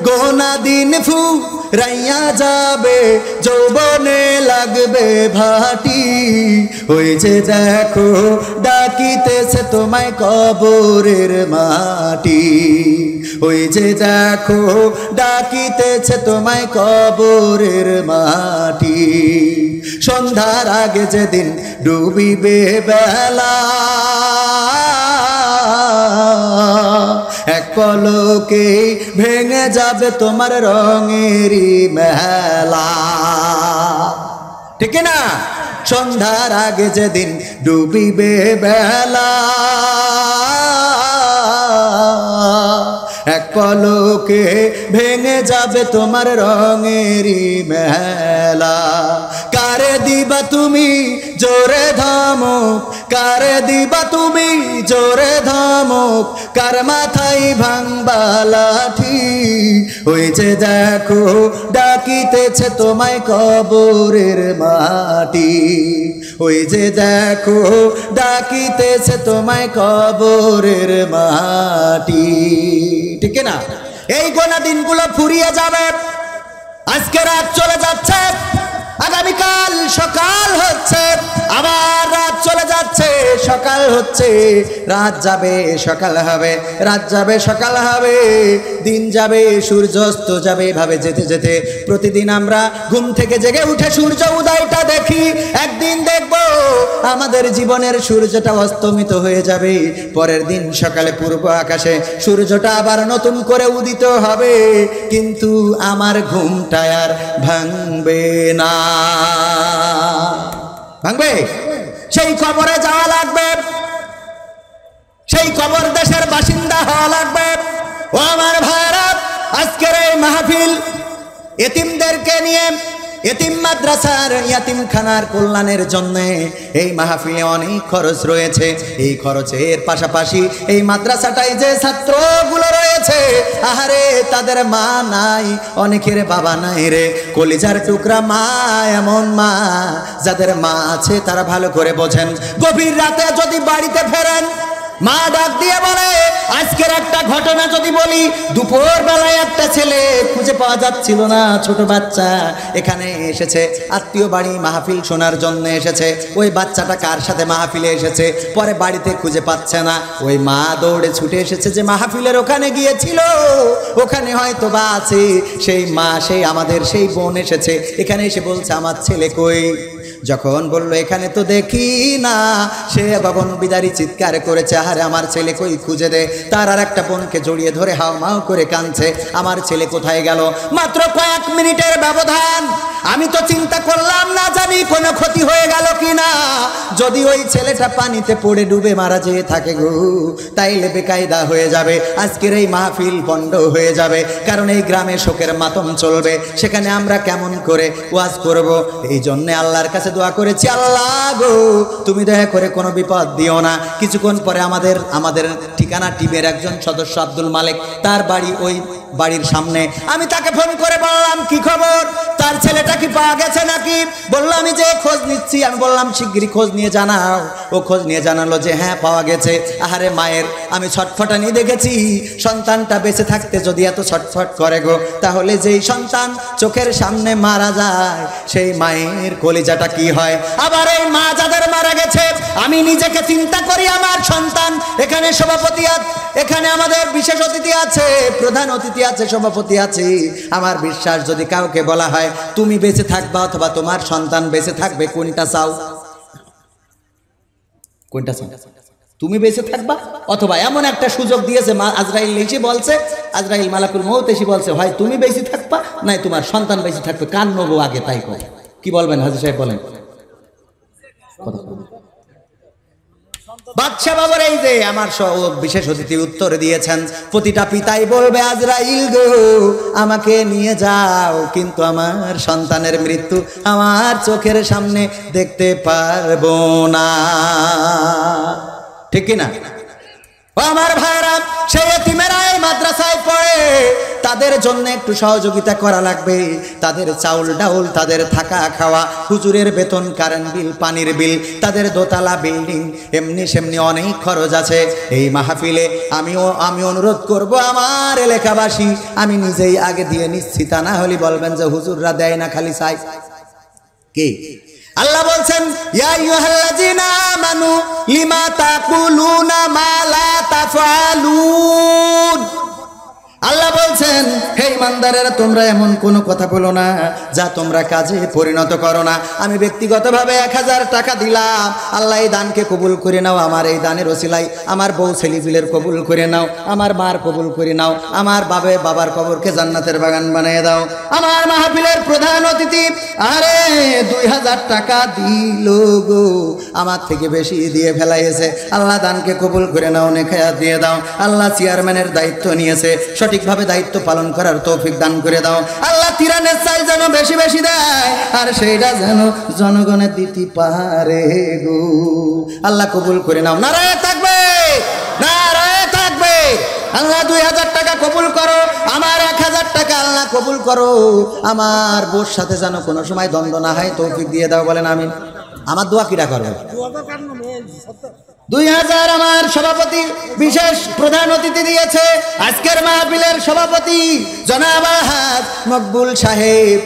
গোনা দিন ফু রাইয়া যাবে, যৌবনে লাগবে ভাটি। ওই যে দেখো ডাকিতেছে তোমায় কবরের মাটি, ওই যে দেখো ডাকিতেছে তোমায় কবরের মাটি। সন্ধ্যার আগে যেদিন ডুবিবে বেলা, এক পলকে ভেঙে যাবে তোমার রঙেরই মেলা। ঠিক না? সন্ধ্যার আগে যেদিন ডুবিবে বেলা, এক পলকে ভেঙে যাবে তোমার রঙেরই মেলা। কারে দিবা তুমি জোরে ধমক, কারে দিবা তুমি জোরে ধমক, কার মাথায় ভাঙবা লাঠি। ওই যে দেখো ডাকিতেছে তোমায় কবরের মাটি, ওই যে দেখো ডাকিতেছে তোমায় কবরের মাটি। ঠিক না? এই গোনা দিনগুলো ফুরিয়ে যাবে। আজকে রাত চলে যাচ্ছে, আগামীকাল সকাল হচ্ছে, আবার রাত চলে যাচ্ছে, সকাল হচ্ছে, রাত যাবে সকাল হবে, রাত যাবে সকাল হবে, দিন যাবে সূর্য অস্ত যাবে। এভাবে যেতে যেতে প্রতিদিন আমরা ঘুম থেকে জেগে উঠে সূর্য উদয়টা দেখি। একদিন দেখব আমাদের জীবনের সূর্যটা অস্তমিত হয়ে যাবে, পরের দিন সকালে পূর্ব আকাশে সূর্যটা আবার নতুন করে উদিত হবে। কিন্তু আমার ঘুমটা আর ভাঙবে না। ভাঙবে? সেই কবরে যাওয়া লাগবে, সেই কবর দেশের বাসিন্দা হওয়া লাগবে। ও আমার ভাইরা, আজকের এই মাহফিল এতিমদেরকে নিয়ে, এতিম মাদ্রাসার ইয়াতিমখানার কল্যাণের জন্য এই মাহফিলে অনেক খরচ রয়েছে। এই খরচের পাশাপাশি এই মাদ্রাসাটাই যে ছাত্রগুলো রয়েছে, আহারে তাদের মা নাই, অনেকের বাবা নাই রে। কলিজার টুকরা মা, এমন মা যাদের মা আছে তারা ভালো করে বোঝেন। গভীর রাতে যদি বাড়িতে ফেরেন, মা ডাক দিয়ে বলে, আজকের একটা ঘটনা যদি বলি, দুপুর বেলায় একটা ছেলে খুঁজে পাওয়া যাচ্ছিল না, ছোট বাচ্চা এখানে এসেছে, আত্মীয় বাড়ি মাহফিল শোনার জন্য এসেছে। ওই বাচ্চাটা কার সাথে মাহফিলে এসেছে, পরে বাড়িতে খুঁজে পাচ্ছে না। ওই মা দৌড়ে ছুটে এসেছে যে মাহফিলের ওখানে গিয়েছিল, ওখানে হয়তো বা আছে। সেই মা, সেই আমাদের সেই বোন এসেছে, এখানে এসে বলছে আমার ছেলে কই। যখন বলল এখানে তো দেখি না, সে গগন বিদারী চিৎকার করেছে, আরে আমার ছেলে কই, খুঁজে দে। তার আর একটা বোনকে জড়িয়ে ধরে হাও মাও করে কাঁদছে, আমার ছেলে কোথায় গেল। মাত্র কয়েক মিনিটের ব্যবধান। আমি তো চিন্তা করলাম না জানি কোনো ক্ষতি হয়ে গেল কিনা। যদি ওই ছেলেটা পানিতে পড়ে ডুবে মারা যেয়ে থাকে গো, তাইলে বেকায়দা হয়ে যাবে, আজকের এই মাহফিল বন্ধ হয়ে যাবে। কারণ এই গ্রামে শোকের মাতম চলবে, সেখানে আমরা কেমন করে ওয়াজ করব। এই জন্যে আল্লাহর কাছে দোয়া করেছি, আল্লাহ গো তুমি দয়া করে কোনো বিপদ দিও না। কিছুক্ষণ পরে আমাদের ঠিকানা টিমের একজন সদস্য আব্দুল মালিক, তার বাড়ি ওই বাড়ির সামনে। আমি তাকে ফোন করে বললাম কি খবর, তার ছেলেটা কি পাওয়া গেছে নাকি? বললো আমি যে খোঁজ নিচ্ছি। আমি বললাম শিগগিরই খোঁজ নিয়ে জানাও। ও খোঁজ নিয়ে জানালো যে হ্যাঁ পাওয়া গেছে। আহারে মায়ের আমি ছটফটানি দেখেছি, সন্তানটা বেঁচে থাকতে যদি এত ছটফট করে গো, তাহলে যেই সন্তান চোখের সামনে মারা যায় সেই মায়ের কলিজাটা কি হয়। আবার এই মা যাদের মারা গেছে, আমি নিজেকে চিন্তা করি আমার সন্তান। এখানে সভাপতি, এখানে আমাদের বিশেষ অতিথি আছে, প্রধান অতিথি আছে, সভাপতি আছে। আমার বিশ্বাস যদি কাউকে বলা হয় তুমি বেঁচে থাকবা অথবা তোমার সন্তান বেঁচে থাকবে, কোনটা চাও? কোনটা চাও? তুমি বেঁচে থাকবা অথবা এমন একটা সুযোগ দিয়েছে আজরাইল এসে বলছে, আজরাইল মালাকুল মউত এসে বলছে হয় তুমি বেঁচে থাকবা নাই তোমার সন্তান বেঁচে থাকবে, কান নেবো আগে তাই কয়। কি বলবেন হাজী সাহেব, বলেন। বাদশা বাবার এই যে আমার বিশেষ অতিথি উত্তর দিয়েছেন, প্রতিটা পিতাই বলবে আজরাইল গো আমাকে নিয়ে যাও, কিন্তু আমার সন্তানের মৃত্যু আমার চোখের সামনে দেখতে পারবো না। ঠিক কিনা? ও আমার ভাইরা, সেই এতিমেরা এই মাদ্রাসায় পড়ে, তাদের জন্য একটু সহযোগিতা করা লাগবে। তাদের চাউল ডাউল, তাদের থাকা খাওয়া, হুজুরের বেতন, কারেন্ট বিল, পানির বিল, তাদের দোতলা বিল্ডিং, এমনি সেমনি অনেক খরচ আছে। এই মাহফিলে আমি অনুরোধ করব আমার এলাকাবাসী, আমি নিজেই আগে দিয়ে নিচ্ছি, তা না হলে বলবেন যে হুজুররা দেয় না, খালি চাই। কি আল্লাহ বলছেন, ইয়া আইয়ুহাল্লাযীনা আমানু লিমা তাকুলুনা মা লা তাফআলুন। আল্লাহ বলছেন, হে ইমানদারেরা, তোমরা এমন কোনো কথা বলো না যা তোমরা কাজে পরিণত করো না। আমি ব্যক্তিগতভাবে 1000 টাকা দিলাম, আল্লাহ এই দানকে কবুল করে নাও। আমার এই দানের ওসিলায় আমার বউ ছেলেপিলের কবুল করে নাও, আমার মার কবুল করে নাও, আমার বাবার কবরকে জান্নাতের বাগান বানিয়ে দাও। আমার মাহফিলের প্রধান অতিথি আরে 2000 টাকা দিল গো, আমার থেকে বেশি দিয়ে ফেলাইছে। আল্লাহ দানকে কবুল করে নাও, নেখায়াত দিয়ে দাও। আল্লাহ চেয়ারম্যানের দায়িত্ব নিয়েছে, সঠিকভাবে দায়িত্ব পালন করার তৌফিক দান করে দাও। আল্লাহ তিরানের চাই যেন বেশি বেশি দেয়, আর সেইটা যেন জনগণের দিতে পারে গো। আল্লাহ কবুল করে নাও। নারায়ে তাকবীর, নারায়ে তাকবীর। আল্লাহ 2000 টাকা কবুল করো, আমার 1000 টাকা আল্লাহ কবুল করো। আমার বোর সাথে যেন কোনো সময় দ্বন্দ্ব না হয়, তৌফিক দিয়ে দাও, বলেন আমিন। আমার দোয়া কিরা করবে? 2000 আমার সভাপতি বিশেষ প্রধান অতিথি দিয়েছে, আজকের মাহফিলের সভাপতি জনাব আলহাজ মকবুল সাহেব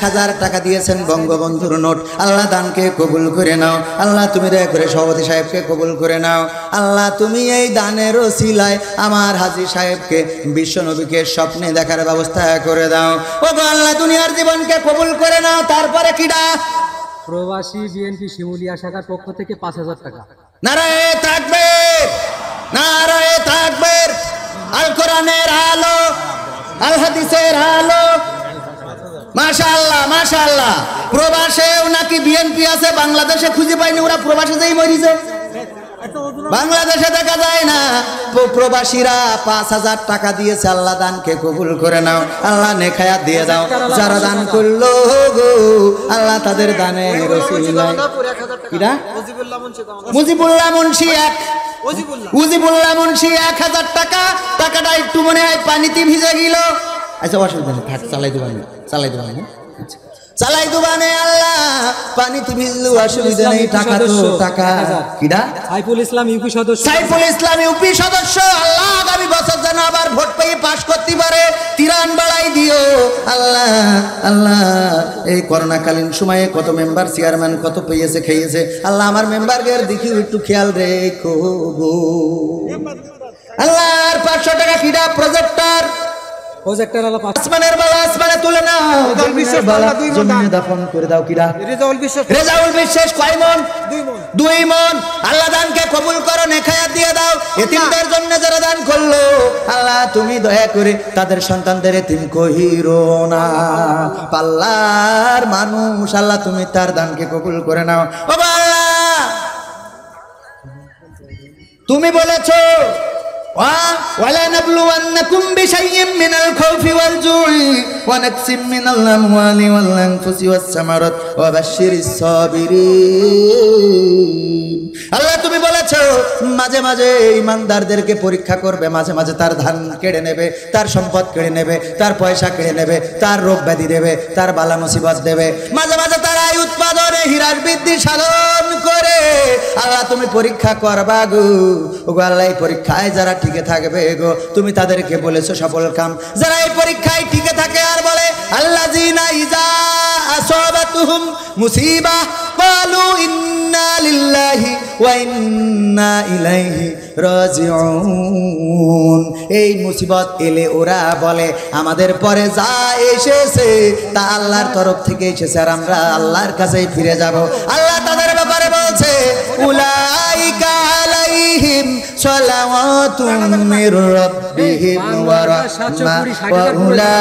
1000 টাকা দিয়েছেন, বঙ্গবন্ধুর নোট। আল্লাহ দানকে কবুল করে নাও। আল্লাহ তুমি দয়া করে সভাপতি সাহেবকে কবুল করে নাও। আল্লাহ তুমি এই দানের ওসিলায় আমার হাজী সাহেবকে বিশ্বনবীকে স্বপ্নে দেখার ব্যবস্থা করে দাও। ও গো আল্লাহ, দুনিয়ার জীবনকে কবুল করে নাও। তারপরে কিডা? প্রবাসী বিএনপি শিমুলিয়া শাখার পক্ষ থেকে 5000 টাকা। নারায়ে তাকবীর, নারায়ে তাকবীর। আল কোরআনের আলো, আল হাদিসের আলো। মাশাআল্লাহ, মাশাআল্লাহ। প্রবাসেও নাকি বিএনপি আছে, বাংলাদেশে খুঁজে পাইনি, ওরা প্রবাসে যেই মরিছে, বাংলাদেশে দেখা যায় না। প্রবাসীরা 5000 টাকা দিয়েছে। আল্লাহ দানকে কবুল করে নাও। আল্লাহ নেখায়াত দিয়ে দাও। যারা দান করলো গো আল্লাহ তাদের দানের ওসিলায়। কিরা? মুজিবুল্লাহ মুন্সি, মুজিবুল্লাহ মুন্সি 1000 টাকা। টাকাটা একটু মনে হয় পানিতে ভিজে গেল। আচ্ছা অসুবিধা নেই, থাক, চালাই দেবানি, চালাই দেবানি, চালাই দুবানে। আল্লাহ পানিতে ভিজলু, অসুবিধা নেই, টাকা তো টাকা। কিডা? সাইফুল ইসলাম ইউপি সদস্য। সাইফুল ইসলাম ইউপি সদস্য। আল্লাহ আগামী বছর যেন আবার ভোট পেয়ে পাশ করতে পারে, তিরান বাড়াই দিও আল্লাহ। আল্লাহ এই করোনাকালীন সময়ে কত মেম্বার চেয়ারম্যান কত পেয়েছে খেয়েছে, আল্লাহ আমার মেম্বারদের দেখিও একটু খেয়াল রেখো গো আল্লাহ। আর 500 টাকা কিডা? প্রজেক্টর। প্রজেক্টর আলো আসমানের বালা আসমানে তুলে নাও, জমিনের বালা জমিনে দাফন করে দাও। কিরা? রেজাউল বিশ্বাস। রেজাউল বিশ্বাস। কয় মন? 2 মন। আল্লাহ দানকে কবুল করো, নেখায়াত দিয়ে দাও। এতিমদের জন্য যারা দান করলো আল্লাহ তুমি দয়া করে তাদের সন্তানদের এতিম কইরো না। পাল্লার মানুষ আল্লাহ তুমি তার দানকে কবুল করে নাও। ও আল্লাহ তুমি বলেছো وَلَنَبْلُوَنَّكُمْ بِشَيْءٍ مِّنَ الْخَوْفِ وَالْجُوعِ وَنَقْصٍ مِّنَ الْأَمْوَالِ وَالْأَنفُسِ وَالثَّمَرَاتِ وَبَشِّرِ الصَّابِرِينَ। আল্লাহ তুমি বলেছো মাঝে মাঝে ইমানদারদেরকে পরীক্ষা করবে, মাঝে মাঝে তার ধান কেড়ে নেবে, তার সম্পদ কেড়ে নেবে, তার পয়সা কেড়ে নেবে, তার রোগ ব্যাধি দেবে, তার বালা মুসিবত দেবে, মাঝে মাঝে তার আয় উৎপাদনে হীরার বৃদ্ধি সাধন করে আল্লাহ তুমি পরীক্ষা করবা গো। ওগো আল্লাহ এই পরীক্ষায় যারা টিকে থাকবে গো তুমি তাদেরকে বলেছো সফল কাম। যারা এই পরীক্ষায় টিকে থাকে আর বলে আল্লাযীনা ইযা আসাবাতুহুম মুসিবা ক্বালু ইন্না লিল্লাহি ওয়া ইন্না ইলাইহি রাজিউন। এই মুসিবত এলে ওরা বলে আমাদের পরে যা এসেছে তা আল্লাহর তরফ থেকে এসেছে আর আমরা আল্লাহর কাছেই ফিরে যাব। আল্লাহ তাদের ব্যাপারে বলছে উলাইকা আলাইহিম সালাওয়াতুম মির রাব্বিহিম ওয়া রাহমাহ ওয়া উলাইকা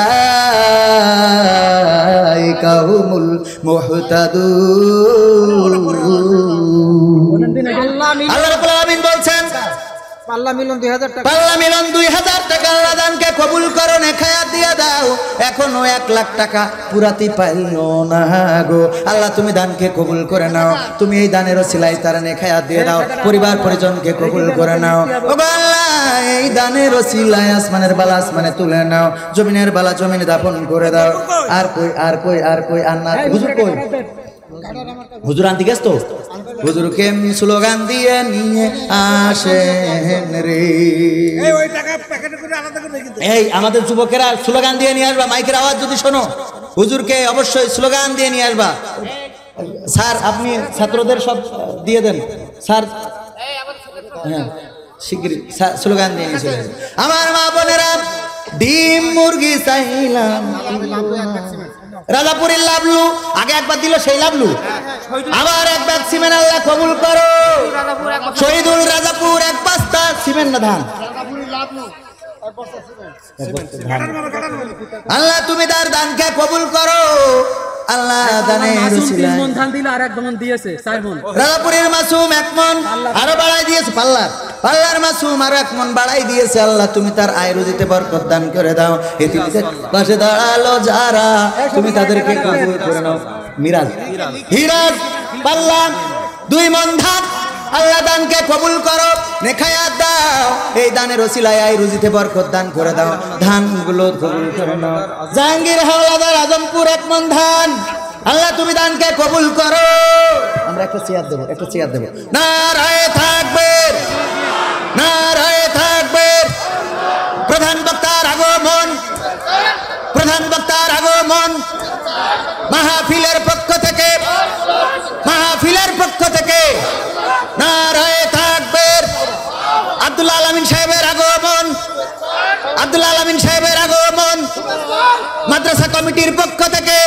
হুমুল মুহতাদুন। আল্লাহ রাব্বুল আলামিন পাল্লা মিলন 2000 টাকা। পাল্লা মিলন 2000 টাকা আল্লাহ দানকে কবুল করো, নেখায়াত দিয়ে দাও। এখনো 1 লাখ টাকা পুরাতি পাইলো না গো। আল্লাহ তুমি দানকে কবুল করে নাও, তুমি এই দানের ওসিলায় তারা নেখায়াত দিয়ে দাও, পরিবার পরিজনকে কবুল করে নাও। ও গো আল্লাহ, এই দানের ওসিলায় আসমানের বালা আসমানে তুলে নাও, জমিনের বালা জমিনে দাফন করে দাও। আর কই আর কই আর কই আর না, হুজুর কই? হুজুর আনতে গেছ তো? হুজুরকে স্লোগান দিয়ে নিয়ে আসেন রে। এই আমাদের যুবকেরা স্লোগান দিয়ে নিয়ে আসবা, মাইকের আওয়াজ যদি শোনো, হুজুরকে অবশ্যই স্লোগান দিয়ে নিয়ে আসবা। স্যার আপনি ছাত্রদের সব দিয়ে দেন স্যার। হ্যাঁ শিগগিরই স্লোগান দিয়ে নিয়ে চলে আসবে। আমার মা বোনেরা, ডিম মুরগি চাইলাম রাজাপুরের লাভলু, আগে একবার দিল সেই লাভলু, আবার এক ব্যাগ সিমেন্ট আল্লাহ কবুল করো। শহীদুল রাজাপুর 1 বস্তা সিমেন্ট না ধান। আল্লাহ তুমি তার দানকে কবুল করো। আল্লাহ দানের ওসিলায় মন ধান দিল আর এক মন দিয়েছে 4 মন। রাজাপুরের মাসুম 1 মন আরো বাড়াই দিয়েছে, পাল্লার মাসুম আরো 1 মন বাড়াই দিয়েছে। আল্লাহ তুমি তার আয় রুজিতে বরকত দান করে দাও। এতিমদের পাশে দাঁড়ালো যারা, তুমি তাদেরকে কবুল করে নাও। হিরাজ পাল্লা 2 মন ধান আল্লাহ দানকে কবুল করো, নেখায়াত দাও। এই দানের ওসিলায় আয় রুজিতে বরকত দান করে দাও, ধানগুলো কবুল করে নাও। জাহাঙ্গীর হাওলাদার আজমপুর 1 মন ধান আল্লাহ তুমি দানকে কবুল করো। আমরা একটা চেয়ার দেবো, একটা চেয়ার দেবো। নারায়ে তাকবীর, নারায়ে তাকবীর। প্রধান বক্তার আগমন, প্রধান বক্তার আগমন। মাহফিলের পক্ষ থেকে, মাহফিলের পক্ষ থেকে নারায়ে তাকবীর। আব্দুল আলামিন সাহেবের আগমন, আব্দুল আলামিন সাহেবের আগমন। মাদ্রাসা কমিটির পক্ষ থেকে,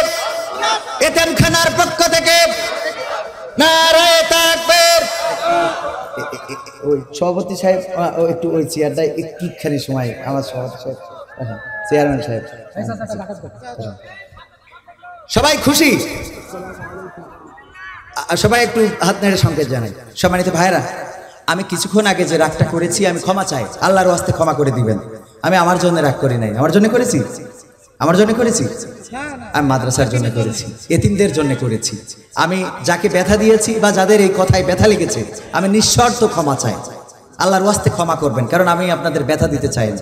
এতিমখানার পক্ষ থেকে নারায়ে তাকবীর। ওই সভাপতি সাহেব একটু ওই চেয়ারটা একটুখানি সময়, আমার সভাপতি সাহেব, চেয়ারম্যান সাহেব, সবাই খুশি? সবাই একটু হাত নেড়ে সংকেত জানাই। সম্মানিত ভাইরা, আমি কিছুক্ষণ আগে যে রাগটা করেছি আমি ক্ষমা চাই, আল্লাহর ওয়াস্তে ক্ষমা করে দিবেন। আমি আমার জন্য রাগ করি নাই। আমার জন্য করেছি? আমার জন্য করেছি? আমি মাদ্রাসার জন্য করেছি, এতিমদের জন্য করেছি। আমি যাকে ব্যথা দিয়েছি বা যাদের এই কথায় ব্যথা লেগেছে, আমি নিঃশর্ত ক্ষমা চাই। আল্লাহর ওয়াস্তে ক্ষমা করবেন, কারণ আমি আপনাদের ব্যথা দিতে চাই না।